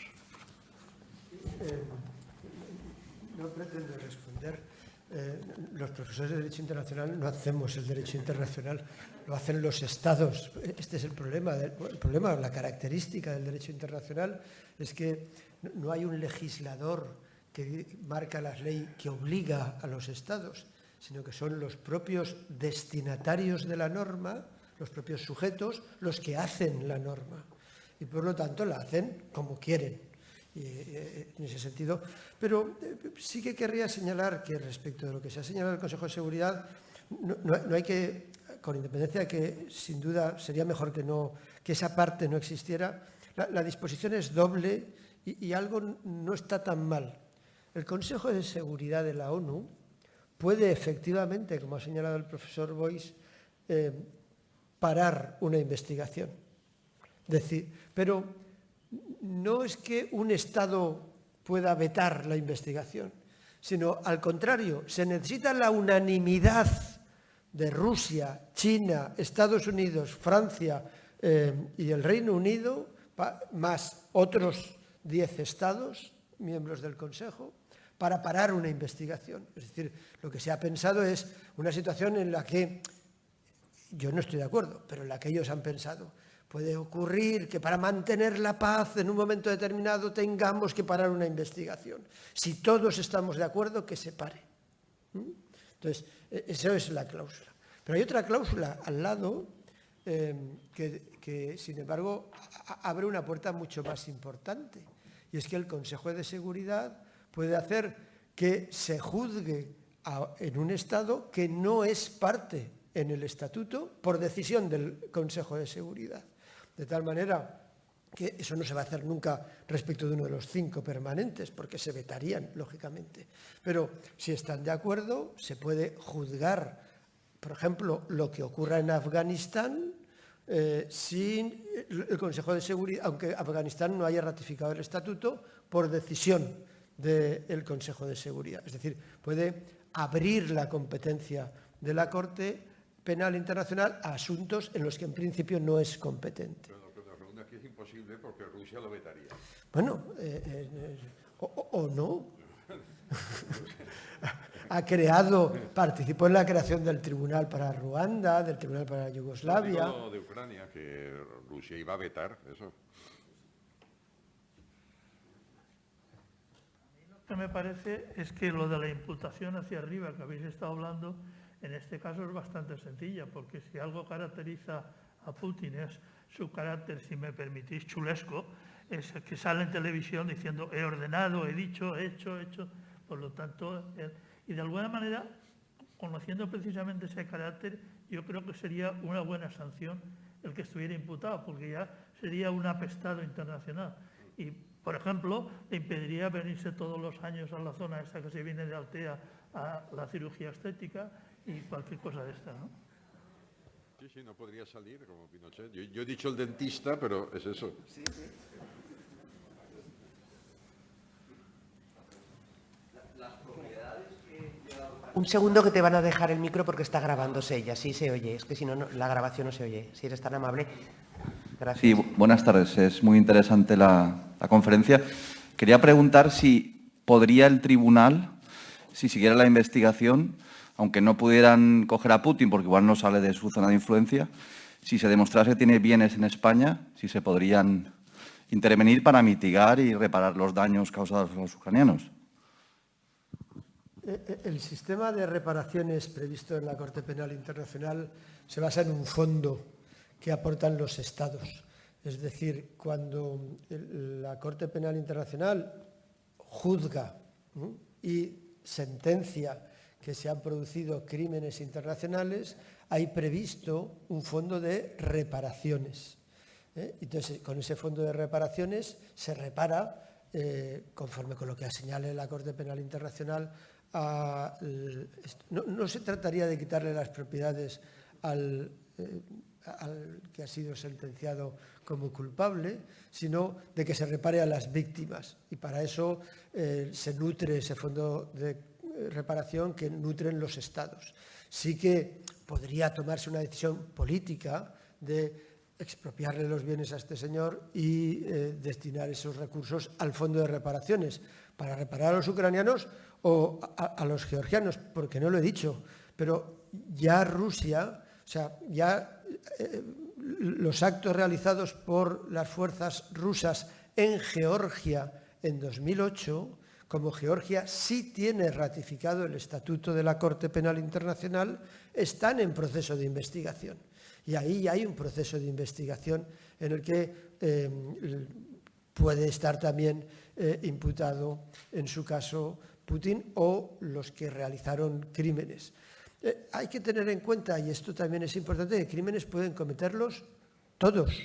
No pretendo responder. Los profesores de Derecho Internacional no hacemos el Derecho Internacional, lo hacen los Estados. Este es el problema. La característica del Derecho Internacional es que no hay un legislador que marca la ley que obliga a los Estados, sino que son los propios destinatarios de la norma, los propios sujetos, los que hacen la norma. Y por lo tanto la hacen como quieren, en ese sentido. Pero sí que querría señalar que respecto de lo que se ha señalado el Consejo de Seguridad, no hay que, con independencia de que sin duda sería mejor que esa parte no existiera, la disposición es doble y algo no está tan mal. El Consejo de Seguridad de la ONU puede efectivamente, como ha señalado el profesor Boix, parar una investigación. Pero no es que un Estado pueda vetar la investigación, sino al contrario, se necesita la unanimidad de Rusia, China, Estados Unidos, Francia y el Reino Unido, más otros 10 Estados, miembros del Consejo, para parar una investigación. Es decir, lo que se ha pensado es una situación en la que, yo no estoy de acuerdo, pero en la que ellos han pensado, puede ocurrir que para mantener la paz en un momento determinado tengamos que parar una investigación. Si todos estamos de acuerdo, que se pare. Entonces, esa es la cláusula. Pero hay otra cláusula al lado que, sin embargo, abre una puerta mucho más importante. Y es que el Consejo de Seguridad puede hacer que se juzgue en un Estado que no es parte en el Estatuto por decisión del Consejo de Seguridad. De tal manera que eso no se va a hacer nunca respecto de uno de los 5 permanentes, porque se vetarían, lógicamente. Pero si están de acuerdo, se puede juzgar, por ejemplo, lo que ocurra en Afganistán sin el Consejo de Seguridad, aunque Afganistán no haya ratificado el Estatuto, por decisión del Consejo de Seguridad. Es decir, puede abrir la competencia de la Corte Penal Internacional a asuntos en los que en principio no es competente. Pero lo que nos pregunta aquí es imposible porque Rusia lo vetaría. Bueno, o no. participó en la creación del Tribunal para Ruanda, del Tribunal para Yugoslavia. No, de Ucrania, que Rusia iba a vetar eso. Lo que me parece es que lo de la imputación hacia arriba que habéis estado hablando, en este caso es bastante sencilla, porque si algo caracteriza a Putin es su carácter, si me permitís, chulesco, es que sale en televisión diciendo he ordenado, he dicho, he hecho, por lo tanto, y de alguna manera, conociendo precisamente ese carácter, yo creo que sería una buena sanción el que estuviera imputado, porque ya sería un apestado internacional. Y, por ejemplo, le impediría venirse todos los años a la zona esta que se viene de Altea a la cirugía estética y cualquier cosa de esta, ¿no? Sí, no podría salir como Pinochet. Yo he dicho el dentista, pero es eso. Sí. Un segundo que te van a dejar el micro porque está grabándose ella, sí se oye, es que si no, la grabación no se oye. Si eres tan amable, gracias. Sí, buenas tardes, es muy interesante la conferencia. Quería preguntar si podría el tribunal, si siguiera la investigación, aunque no pudieran coger a Putin porque igual no sale de su zona de influencia, si se demostrase que tiene bienes en España, si se podrían intervenir para mitigar y reparar los daños causados a los ucranianos. El sistema de reparaciones previsto en la Corte Penal Internacional se basa en un fondo que aportan los Estados. Es decir, cuando la Corte Penal Internacional juzga y sentencia que se han producido crímenes internacionales, hay previsto un fondo de reparaciones. Entonces, con ese fondo de reparaciones se repara, conforme con lo que señale la Corte Penal Internacional, no se trataría de quitarle las propiedades al que ha sido sentenciado como culpable, sino de que se repare a las víctimas. Y para eso se nutre ese fondo de reparación que nutren los Estados. Sí que podría tomarse una decisión política de expropiarle los bienes a este señor y destinar esos recursos al fondo de reparaciones para reparar a los ucranianos o a los georgianos, porque no lo he dicho, pero ya Rusia, o sea, ya los actos realizados por las fuerzas rusas en Georgia en 2008, como Georgia sí tiene ratificado el Estatuto de la Corte Penal Internacional, están en proceso de investigación. Y ahí hay un proceso de investigación en el que puede estar también imputado, en su caso, Putin o los que realizaron crímenes. Hay que tener en cuenta, y esto también es importante, que crímenes pueden cometerlos todos.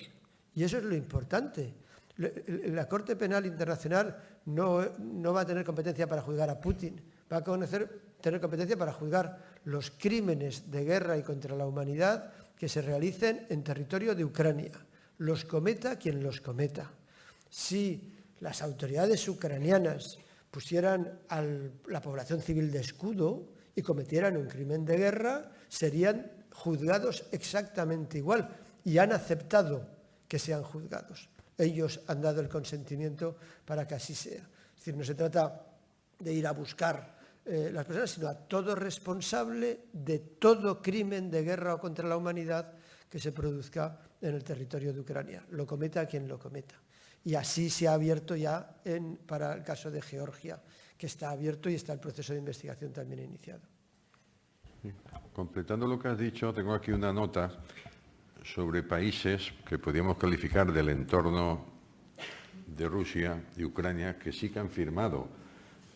Y eso es lo importante. La Corte Penal Internacional no va a tener competencia para juzgar a Putin, va a tener competencia para juzgar los crímenes de guerra y contra la humanidad que se realicen en territorio de Ucrania. Los cometa quien los cometa. Si las autoridades ucranianas pusieran a la población civil de escudo y cometieran un crimen de guerra, serían juzgados exactamente igual y han aceptado que sean juzgados. Ellos han dado el consentimiento para que así sea. Es decir, no se trata de ir a buscar las personas, sino a todo responsable de todo crimen de guerra o contra la humanidad que se produzca en el territorio de Ucrania. Lo cometa quien lo cometa. Y así se ha abierto ya para el caso de Georgia, que está abierto y está el proceso de investigación también iniciado. Sí. Completando lo que has dicho, tengo aquí una nota sobre países que podríamos calificar del entorno de Rusia y Ucrania que sí que han firmado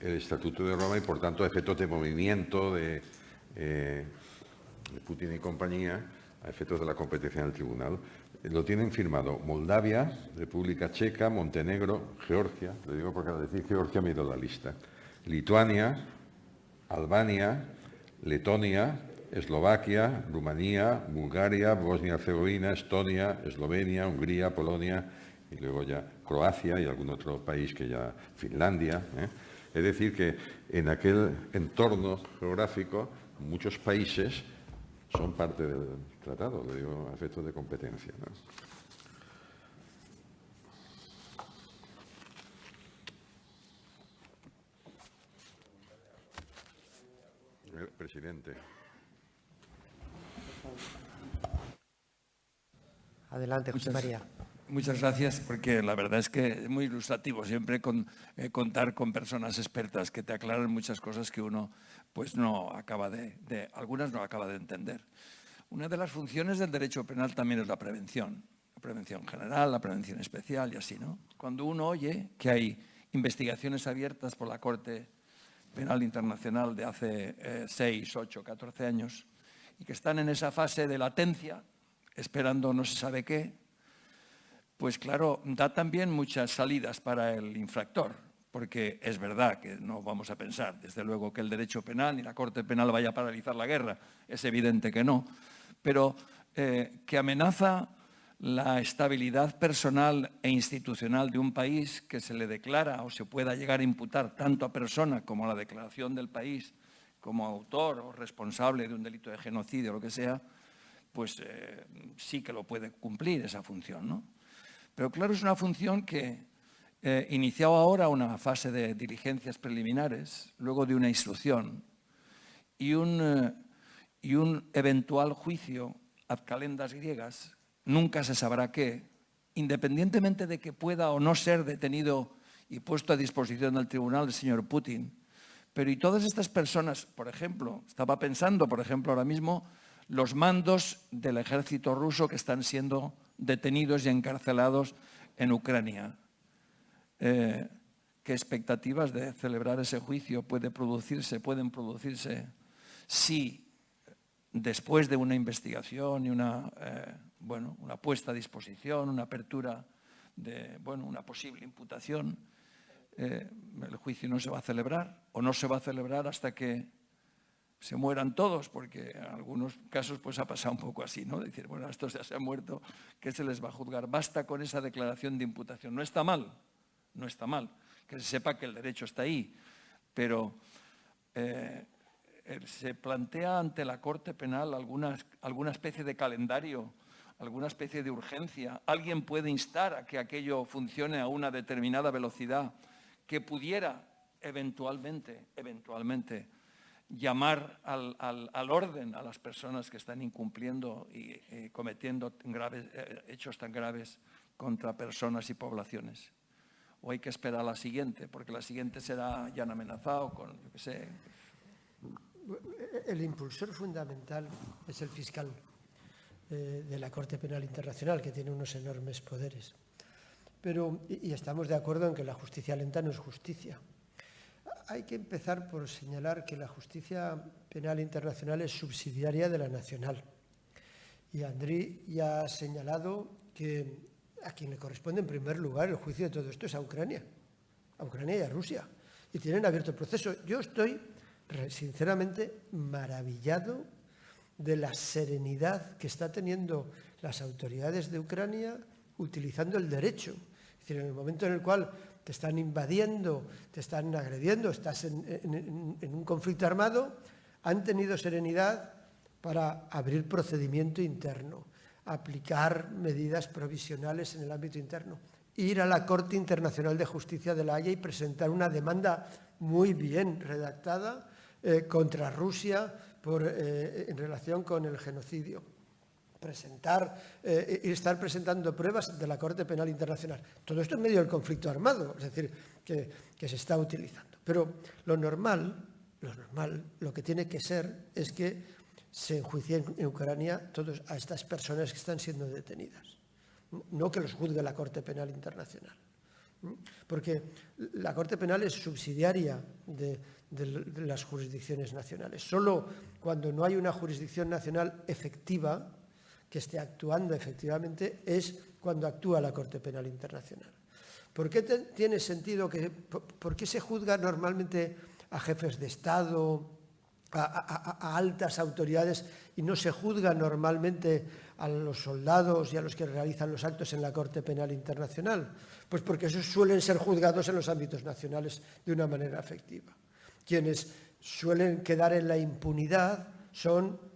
el Estatuto de Roma y, por tanto, a efectos de movimiento de Putin y compañía, a efectos de la competencia en el tribunal. Lo tienen firmado Moldavia, República Checa, Montenegro, Georgia, lo digo porque al decir Georgia me he ido a la lista, Lituania, Albania, Letonia, Eslovaquia, Rumanía, Bulgaria, Bosnia-Herzegovina, Estonia, Eslovenia, Hungría, Polonia y luego ya Croacia y algún otro país que ya, Finlandia. Es decir, que en aquel entorno geográfico muchos países son parte del tratado, lo digo a efectos de competencia, ¿no? Presidente. Adelante, José María. Muchas gracias, porque la verdad es que es muy ilustrativo siempre contar con personas expertas que te aclaran muchas cosas que uno pues no acaba algunas no acaba de entender. Una de las funciones del derecho penal también es la prevención general, la prevención especial y así, ¿no? Cuando uno oye que hay investigaciones abiertas por la Corte Penal Internacional de hace 6, 8, 14 años y que están en esa fase de latencia, esperando no se sabe qué, pues claro, da también muchas salidas para el infractor, porque es verdad que no vamos a pensar, desde luego, que el derecho penal ni la Corte Penal vaya a paralizar la guerra, es evidente que no, pero que amenaza la estabilidad personal e institucional de un país, que se le declara o se pueda llegar a imputar tanto a persona como a la declaración del país como autor o responsable de un delito de genocidio o lo que sea, pues sí que lo puede cumplir esa función, ¿no? Pero claro, es una función que iniciaba ahora una fase de diligencias preliminares, luego de una instrucción y un eventual juicio ad calendas griegas, nunca se sabrá qué, independientemente de que pueda o no ser detenido y puesto a disposición del tribunal el señor Putin. Pero y todas estas personas, por ejemplo, estaba pensando, por ejemplo, ahora mismo, los mandos del ejército ruso que están siendo detenidos y encarcelados en Ucrania. ¿Qué expectativas de celebrar ese juicio pueden producirse si después de una investigación y una puesta a disposición, una apertura de una posible imputación, el juicio no se va a celebrar o no se va a celebrar hasta que se mueran todos, porque en algunos casos pues ha pasado un poco así, ¿no? Decir, bueno, estos ya se han muerto, ¿qué se les va a juzgar? Basta con esa declaración de imputación. No está mal, que se sepa que el derecho está ahí, pero se plantea ante la Corte Penal alguna especie de calendario, alguna especie de urgencia. Alguien puede instar a que aquello funcione a una determinada velocidad que pudiera eventualmente llamar al orden a las personas que están incumpliendo y cometiendo hechos tan graves contra personas y poblaciones. O hay que esperar a la siguiente, porque la siguiente será ya han amenazado con, yo qué sé. El impulsor fundamental es el fiscal de la Corte Penal Internacional, que tiene unos enormes poderes. Pero, y estamos de acuerdo en que la justicia lenta no es justicia. Hay que empezar por señalar que la justicia penal internacional es subsidiaria de la nacional. Y Andriy ya ha señalado que a quien le corresponde en primer lugar el juicio de todo esto es a Ucrania y a Rusia. Y tienen abierto el proceso. Yo estoy sinceramente maravillado de la serenidad que está teniendo las autoridades de Ucrania utilizando el derecho. Es decir, en el momento en el cual te están invadiendo, te están agrediendo, estás en un conflicto armado, han tenido serenidad para abrir procedimiento interno, aplicar medidas provisionales en el ámbito interno, ir a la Corte Internacional de Justicia de La Haya y presentar una demanda muy bien redactada contra Rusia en relación con el genocidio. Y estar presentando pruebas de la Corte Penal Internacional. Todo esto en medio del conflicto armado, es decir, que se está utilizando. Pero lo normal, lo que tiene que ser es que se enjuicien en Ucrania a estas personas que están siendo detenidas. No que los juzgue la Corte Penal Internacional. Porque la Corte Penal es subsidiaria de las jurisdicciones nacionales. Solo cuando no hay una jurisdicción nacional efectiva que esté actuando efectivamente es cuando actúa la Corte Penal Internacional. ¿Por qué tiene sentido por qué se juzga normalmente a jefes de Estado, a altas autoridades y no se juzga normalmente a los soldados y a los que realizan los actos en la Corte Penal Internacional? Pues porque esos suelen ser juzgados en los ámbitos nacionales de una manera efectiva. Quienes suelen quedar en la impunidad son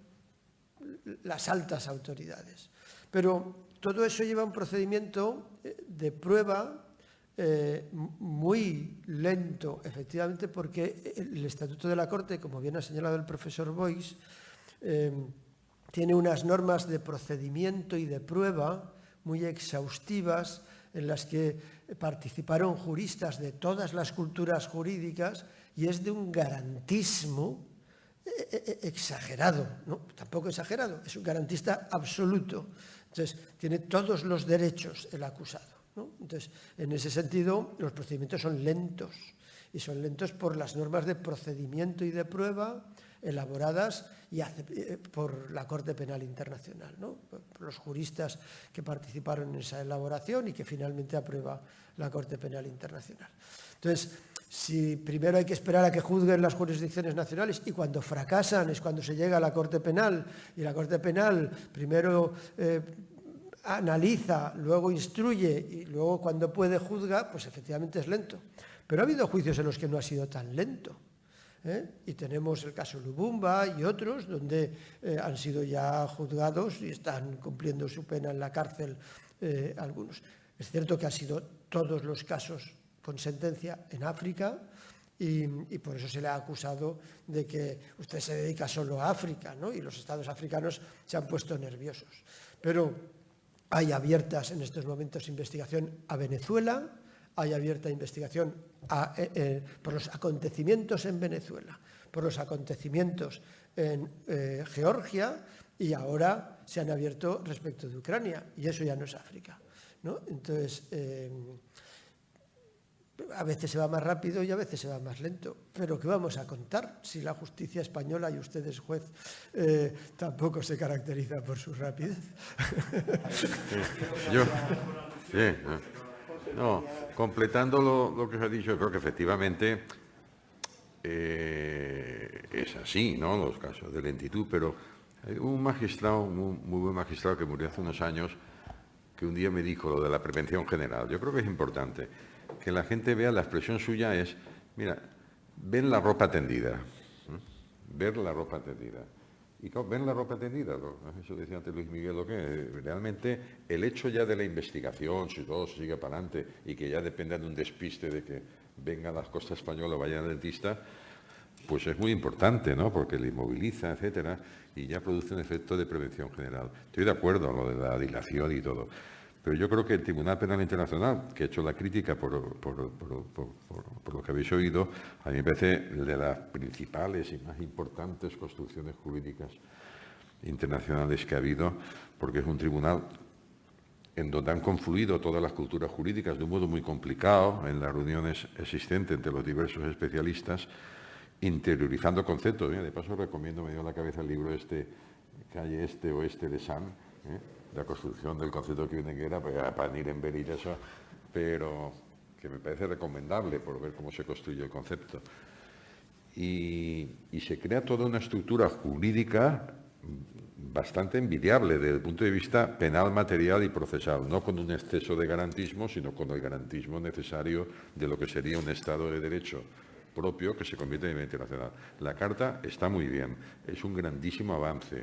las altas autoridades. Pero todo eso lleva un procedimiento de prueba muy lento, efectivamente, porque el Estatuto de la Corte, como bien ha señalado el profesor Boix, tiene unas normas de procedimiento y de prueba muy exhaustivas en las que participaron juristas de todas las culturas jurídicas y es de un garantismo exagerado, ¿no? Tampoco exagerado, es un garantista absoluto. Entonces, tiene todos los derechos el acusado, ¿no? Entonces, en ese sentido, los procedimientos son lentos y son lentos por las normas de procedimiento y de prueba elaboradas por la Corte Penal Internacional, ¿no? Por los juristas que participaron en esa elaboración y que finalmente aprueba la Corte Penal Internacional. Entonces, si primero hay que esperar a que juzguen las jurisdicciones nacionales y cuando fracasan es cuando se llega a la Corte Penal y la Corte Penal primero analiza, luego instruye y luego cuando puede juzga, pues efectivamente es lento. Pero ha habido juicios en los que no ha sido tan lento. Y tenemos el caso Lubumba y otros donde han sido ya juzgados y están cumpliendo su pena en la cárcel algunos. Es cierto que han sido todos los casos con sentencia en África y por eso se le ha acusado de que usted se dedica solo a África, ¿no? Y los estados africanos se han puesto nerviosos. Pero hay abiertas en estos momentos investigación a Venezuela, hay abierta investigación por los acontecimientos en Venezuela, por los acontecimientos en Georgia y ahora se han abierto respecto de Ucrania y eso ya no es África, ¿no? Entonces, a veces se va más rápido y a veces se va más lento, pero ¿qué vamos a contar si la justicia española, y usted es juez, tampoco se caracteriza por su rapidez? No, completando lo que se ha dicho, creo que efectivamente es así, ¿no? Los casos de lentitud, pero hay un magistrado, un muy buen magistrado que murió hace unos años, que un día me dijo lo de la prevención general. Yo creo que es importante que la gente vea, la expresión suya es, mira, ven la ropa tendida, ver la ropa tendida. Y ven la ropa tendida, eso decía antes Luis Miguel, lo que realmente el hecho ya de la investigación, si todo sigue para adelante y que ya dependa de un despiste de que venga a la costa española o vaya al dentista, pues es muy importante, ¿no? Porque le inmoviliza, etcétera, y ya produce un efecto de prevención general. Estoy de acuerdo en lo de la dilación y todo, pero yo creo que el Tribunal Penal Internacional, que ha hecho la crítica por lo que habéis oído, a mí me parece de las principales y más importantes construcciones jurídicas internacionales que ha habido, porque es un tribunal en donde han confluido todas las culturas jurídicas de un modo muy complicado en las reuniones existentes entre los diversos especialistas, interiorizando conceptos. Mira, de paso recomiendo, me dio a la cabeza el libro Calle Oeste de San, la construcción del concepto que viene que era para ir en ver y eso, pero que me parece recomendable por ver cómo se construye el concepto. Y se crea toda una estructura jurídica bastante envidiable desde el punto de vista penal, material y procesal, no con un exceso de garantismo, sino con el garantismo necesario de lo que sería un Estado de Derecho propio que se convierte en internacional. La Carta está muy bien, es un grandísimo avance,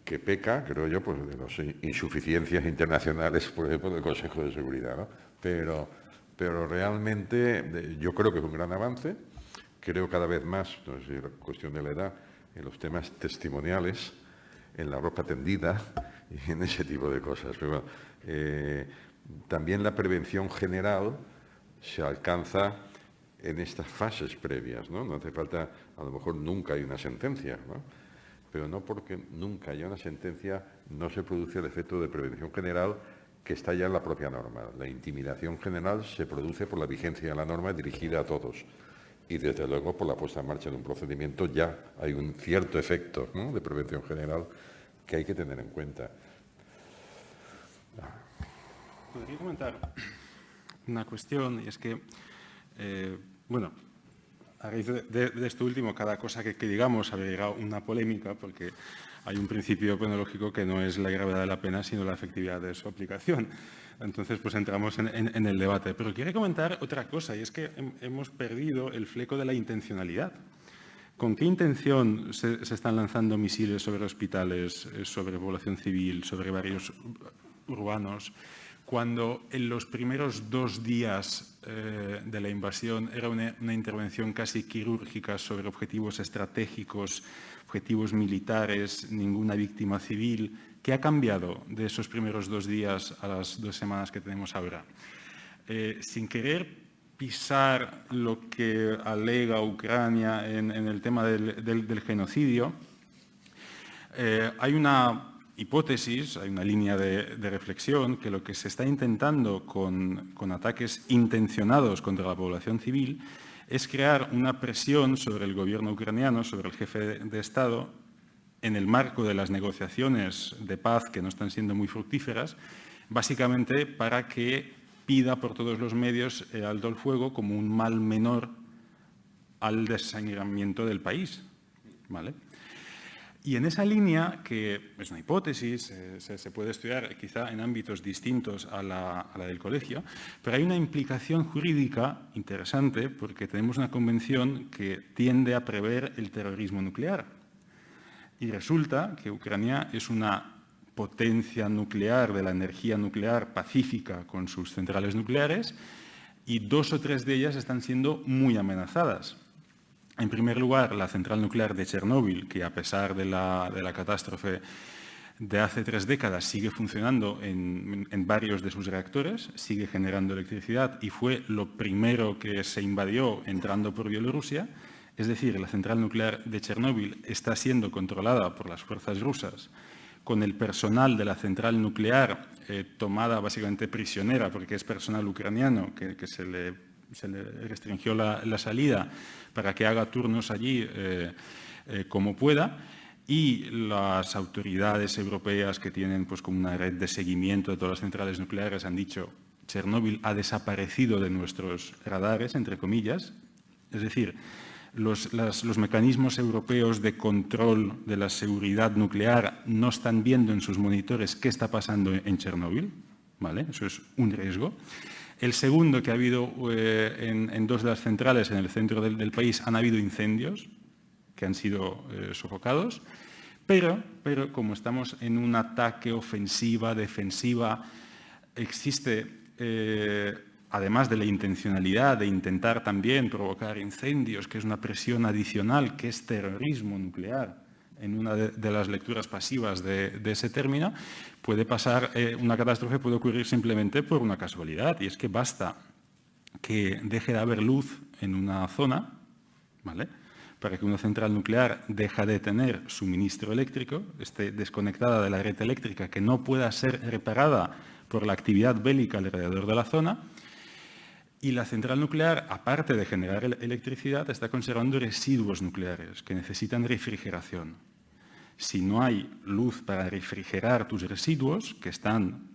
que peca, creo yo, pues de las insuficiencias internacionales, por ejemplo, del Consejo de Seguridad, ¿no? Pero realmente yo creo que es un gran avance. Creo cada vez más, no es la cuestión de la edad, en los temas testimoniales, en la ropa tendida y en ese tipo de cosas. Pero bueno, también la prevención general se alcanza en estas fases previas, ¿no? No hace falta, a lo mejor nunca hay una sentencia, ¿no? Pero no porque nunca haya una sentencia no se produce el efecto de prevención general que está ya en la propia norma. La intimidación general se produce por la vigencia de la norma dirigida a todos y desde luego por la puesta en marcha de un procedimiento ya hay un cierto efecto, ¿no?, de prevención general que hay que tener en cuenta. Podría comentar una cuestión y es que, bueno, a raíz de esto último, cada cosa que digamos habría llegado una polémica porque hay un principio penológico que no es la gravedad de la pena, sino la efectividad de su aplicación. Entonces, pues entramos en el debate. Pero quiero comentar otra cosa, y es que hemos perdido el fleco de la intencionalidad. ¿Con qué intención se están lanzando misiles sobre hospitales, sobre población civil, sobre barrios urbanos? cuando en los primeros 2 días de la invasión era una intervención casi quirúrgica sobre objetivos estratégicos, objetivos militares, ninguna víctima civil. ¿Qué ha cambiado de esos primeros 2 días a las 2 semanas que tenemos ahora? Sin querer pisar lo que alega Ucrania en el tema del genocidio, hay una hipótesis, hay una línea de reflexión que lo que se está intentando con ataques intencionados contra la población civil es crear una presión sobre el gobierno ucraniano, sobre el jefe de Estado, en el marco de las negociaciones de paz que no están siendo muy fructíferas, básicamente para que pida por todos los medios el alto al fuego como un mal menor al desangramiento del país, ¿vale? Y en esa línea, que es una hipótesis, se puede estudiar quizá en ámbitos distintos a la del colegio, pero hay una implicación jurídica interesante porque tenemos una convención que tiende a prever el terrorismo nuclear. Y resulta que Ucrania es una potencia nuclear de la energía nuclear pacífica con sus centrales nucleares y 2 o 3 de ellas están siendo muy amenazadas. En primer lugar, la central nuclear de Chernóbil, que a pesar de la catástrofe de hace 3 décadas sigue funcionando en varios de sus reactores, sigue generando electricidad y fue lo primero que se invadió entrando por Bielorrusia. Es decir, la central nuclear de Chernóbil está siendo controlada por las fuerzas rusas, con el personal de la central nuclear tomada básicamente prisionera, porque es personal ucraniano que se le restringió la salida para que haga turnos allí como pueda, y las autoridades europeas que tienen pues, como una red de seguimiento de todas las centrales nucleares han dicho Chernóbil ha desaparecido de nuestros radares, entre comillas, es decir, los mecanismos europeos de control de la seguridad nuclear no están viendo en sus monitores qué está pasando en Chernóbil, ¿vale? Eso es un riesgo. El segundo, que ha habido en 2 de las centrales en el centro del país, han habido incendios que han sido sofocados, pero como estamos en un ataque ofensiva, defensiva, existe, además de la intencionalidad de intentar también provocar incendios, que es una presión adicional, que es terrorismo nuclear, en una de las lecturas pasivas de ese término, puede pasar, una catástrofe puede ocurrir simplemente por una casualidad, y es que basta que deje de haber luz en una zona, ¿vale?, para que una central nuclear deje de tener suministro eléctrico, esté desconectada de la red eléctrica, que no pueda ser reparada por la actividad bélica alrededor de la zona, y la central nuclear, aparte de generar electricidad, está conservando residuos nucleares que necesitan refrigeración. Si no hay luz para refrigerar tus residuos, que están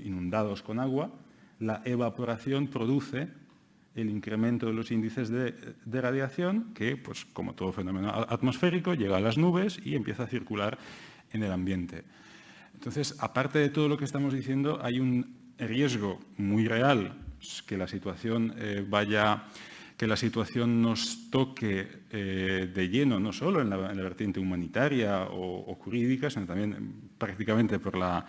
inundados con agua, la evaporación produce el incremento de los índices de radiación que, pues, como todo fenómeno atmosférico, llega a las nubes y empieza a circular en el ambiente. Entonces, aparte de todo lo que estamos diciendo, hay un riesgo muy real que la situación que la situación nos toque de lleno, no solo en la vertiente humanitaria o jurídica, sino también prácticamente por la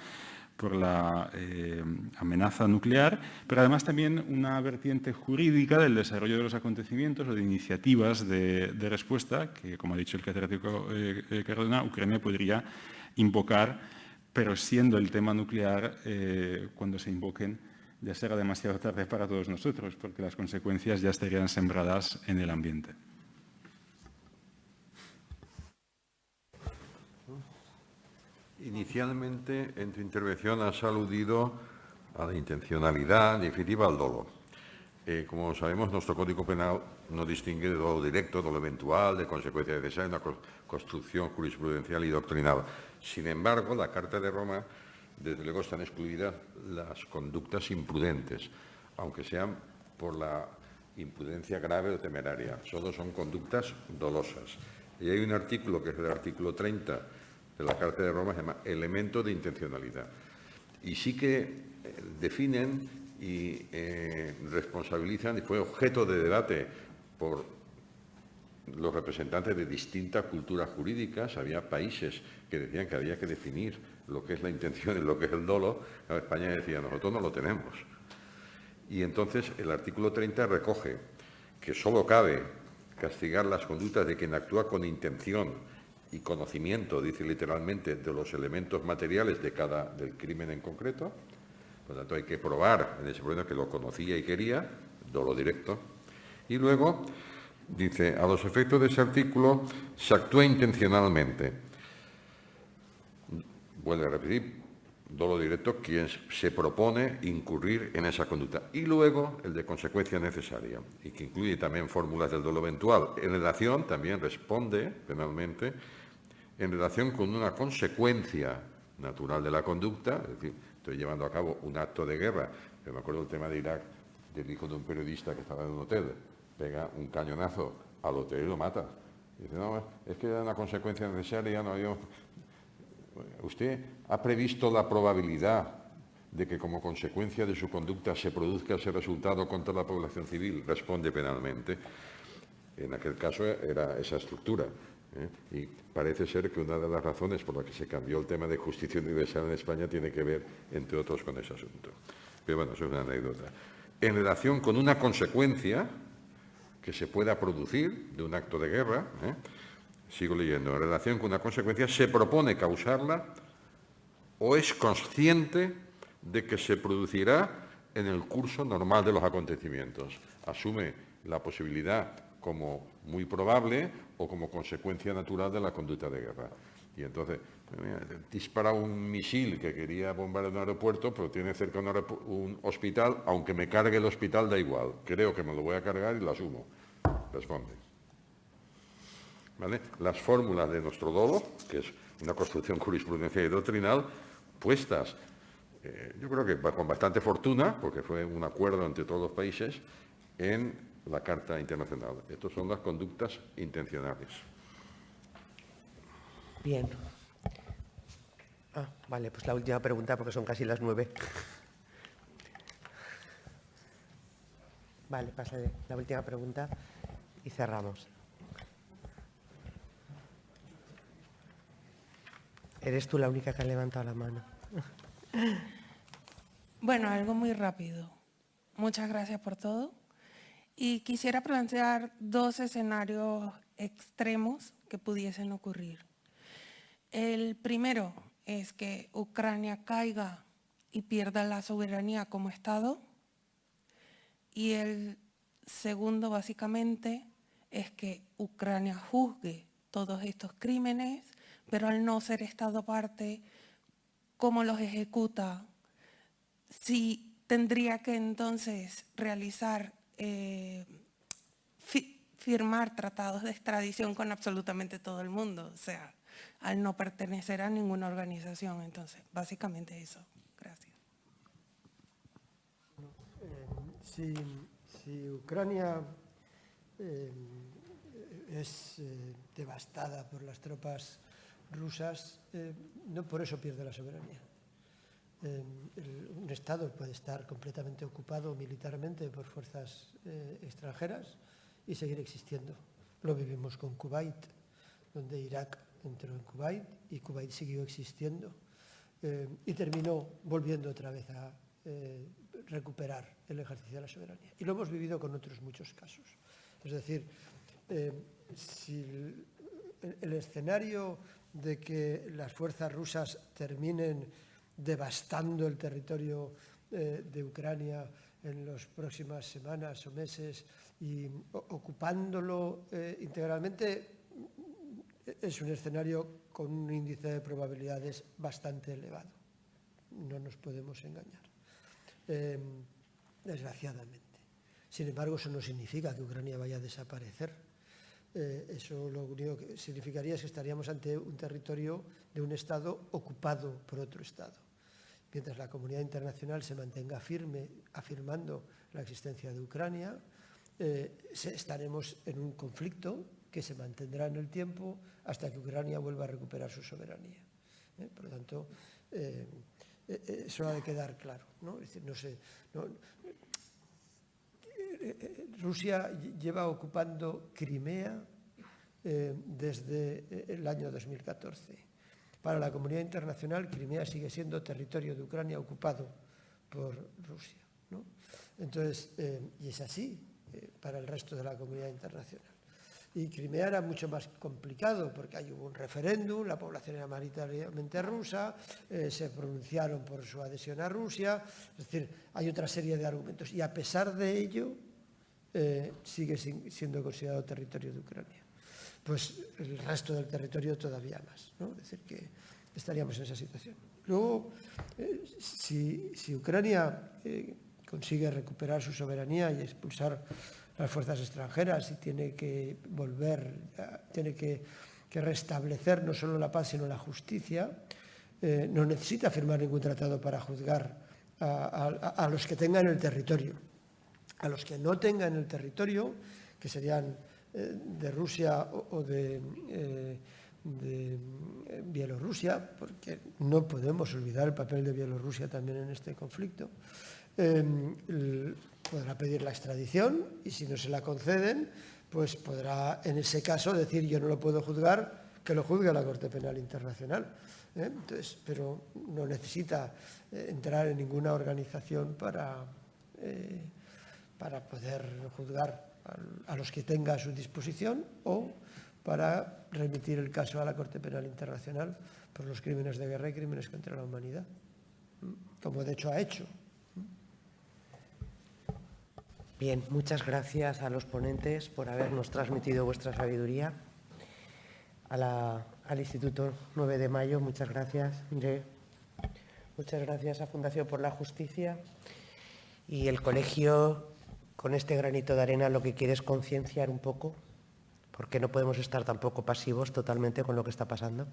amenaza nuclear, pero además también una vertiente jurídica del desarrollo de los acontecimientos o de iniciativas de respuesta que, como ha dicho el catedrático Cardona, Ucrania podría invocar, pero siendo el tema nuclear, cuando se invoquen, ya será demasiado tarde para todos nosotros, porque las consecuencias ya estarían sembradas en el ambiente. Inicialmente, en tu intervención has aludido a la intencionalidad, en definitiva al dolo. Como sabemos, nuestro Código Penal no distingue de dolo directo, dolo eventual, de consecuencia necesaria, una construcción jurisprudencial y doctrinal. Sin embargo, la Carta de Roma, desde luego, están excluidas las conductas imprudentes, aunque sean por la imprudencia grave o temeraria. Solo son conductas dolosas. Y hay un artículo, que es el artículo 30 de la Carta de Roma, se llama elemento de intencionalidad. Y sí que definen y responsabilizan, y fue objeto de debate por los representantes de distintas culturas jurídicas. Había países que decían que había que definir lo que es la intención y lo que es el dolo, España decía, nosotros no lo tenemos. Y entonces el artículo 30 recoge que solo cabe castigar las conductas de quien actúa con intención y conocimiento, dice literalmente, de los elementos materiales del crimen en concreto. Por lo tanto, hay que probar en ese momento que lo conocía y quería, dolo directo. Y luego dice, a los efectos de ese artículo, se actúa intencionalmente. Vuelve a repetir, dolo directo, quien se propone incurrir en esa conducta. Y luego el de consecuencia necesaria, y que incluye también fórmulas del dolo eventual. En relación, también responde penalmente, en relación con una consecuencia natural de la conducta, es decir, estoy llevando a cabo un acto de guerra. Yo me acuerdo del tema de Irak, del hijo de un periodista que estaba en un hotel, pega un cañonazo al hotel y lo mata. Y dice, no, es que era una consecuencia necesaria, no había... ¿Usted ha previsto la probabilidad de que como consecuencia de su conducta se produzca ese resultado contra la población civil? Responde penalmente. En aquel caso era esa estructura. Y parece ser que una de las razones por las que se cambió el tema de justicia universal en España tiene que ver, entre otros, con ese asunto. Pero bueno, eso es una anécdota. En relación con una consecuencia que se pueda producir de un acto de guerra, sigo leyendo, en relación con una consecuencia, se propone causarla o es consciente de que se producirá en el curso normal de los acontecimientos. Asume la posibilidad como muy probable o como consecuencia natural de la conducta de guerra. Y entonces, dispara un misil que quería bombardear un aeropuerto, pero tiene cerca un hospital, aunque me cargue el hospital da igual. Creo que me lo voy a cargar y lo asumo. Responde. ¿Vale? Las fórmulas de nuestro dolo, que es una construcción jurisprudencial y doctrinal, puestas, yo creo que con bastante fortuna, porque fue un acuerdo entre todos los países, en la Carta Internacional. Estas son las conductas intencionales. Bien. Vale, pues la última pregunta, porque son casi las 9. Vale, pasa la última pregunta y cerramos. Eres tú la única que ha levantado la mano. Bueno, algo muy rápido. Muchas gracias por todo. Y quisiera plantear dos escenarios extremos que pudiesen ocurrir. El primero es que Ucrania caiga y pierda la soberanía como Estado. Y el segundo, básicamente, es que Ucrania juzgue todos estos crímenes, pero al no ser Estado parte, ¿cómo los ejecuta? Si tendría que entonces realizar, firmar tratados de extradición con absolutamente todo el mundo, o sea, al no pertenecer a ninguna organización. Entonces, básicamente eso. Gracias. Si Ucrania es devastada por las tropas rusas, no por eso pierde la soberanía. Un Estado puede estar completamente ocupado militarmente por fuerzas extranjeras y seguir existiendo. Lo vivimos con Kuwait, donde Irak entró en Kuwait y Kuwait siguió existiendo y terminó volviendo otra vez a recuperar el ejercicio de la soberanía. Y lo hemos vivido con otros muchos casos. Es decir, si el escenario de que las fuerzas rusas terminen devastando el territorio de Ucrania en las próximas semanas o meses y ocupándolo integralmente, es un escenario con un índice de probabilidades bastante elevado. No nos podemos engañar, desgraciadamente. Sin embargo, eso no significa que Ucrania vaya a desaparecer. Eso lo único que significaría es que estaríamos ante un territorio de un Estado ocupado por otro Estado. Mientras la comunidad internacional se mantenga firme afirmando la existencia de Ucrania, estaremos en un conflicto que se mantendrá en el tiempo hasta que Ucrania vuelva a recuperar su soberanía. Por lo tanto, eso ha de quedar claro, ¿no? Es decir, Rusia lleva ocupando Crimea desde el año 2014. para la comunidad internacional, Crimea sigue siendo territorio de Ucrania ocupado por Rusia, ¿no? Entonces, y es así para el resto de la comunidad internacional. Y Crimea era mucho más complicado porque ahí hubo un referéndum, la población era mayoritariamente rusa, se pronunciaron por su adhesión a Rusia, es decir, hay otra serie de argumentos. Y a pesar de ello, sigue siendo considerado territorio de Ucrania. Pues el resto del territorio todavía más, ¿no? Es decir, que estaríamos en esa situación. Luego, si Ucrania consigue recuperar su soberanía y expulsar las fuerzas extranjeras y tiene que volver, tiene que restablecer no solo la paz sino la justicia, no necesita firmar ningún tratado para juzgar a los que tengan el territorio. A los que no tengan el territorio, que serían de Rusia o de Bielorrusia, porque no podemos olvidar el papel de Bielorrusia también en este conflicto, podrá pedir la extradición y si no se la conceden, pues podrá en ese caso decir yo no lo puedo juzgar, que lo juzgue la Corte Penal Internacional. Entonces, pero no necesita entrar en ninguna organización para poder juzgar a los que tenga a su disposición o para remitir el caso a la Corte Penal Internacional por los crímenes de guerra y crímenes contra la humanidad, como de hecho ha hecho. Bien, muchas gracias a los ponentes por habernos transmitido vuestra sabiduría. Al Instituto 9 de Mayo, muchas gracias, Mire. Muchas gracias a Fundación por la Justicia. Y el colegio, con este granito de arena, lo que quiere es concienciar un poco, porque no podemos estar tampoco pasivos totalmente con lo que está pasando.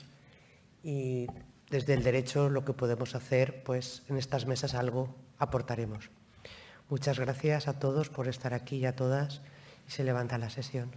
Y desde el derecho lo que podemos hacer, pues en estas mesas algo aportaremos. Muchas gracias a todos por estar aquí y a todas. Y se levanta la sesión.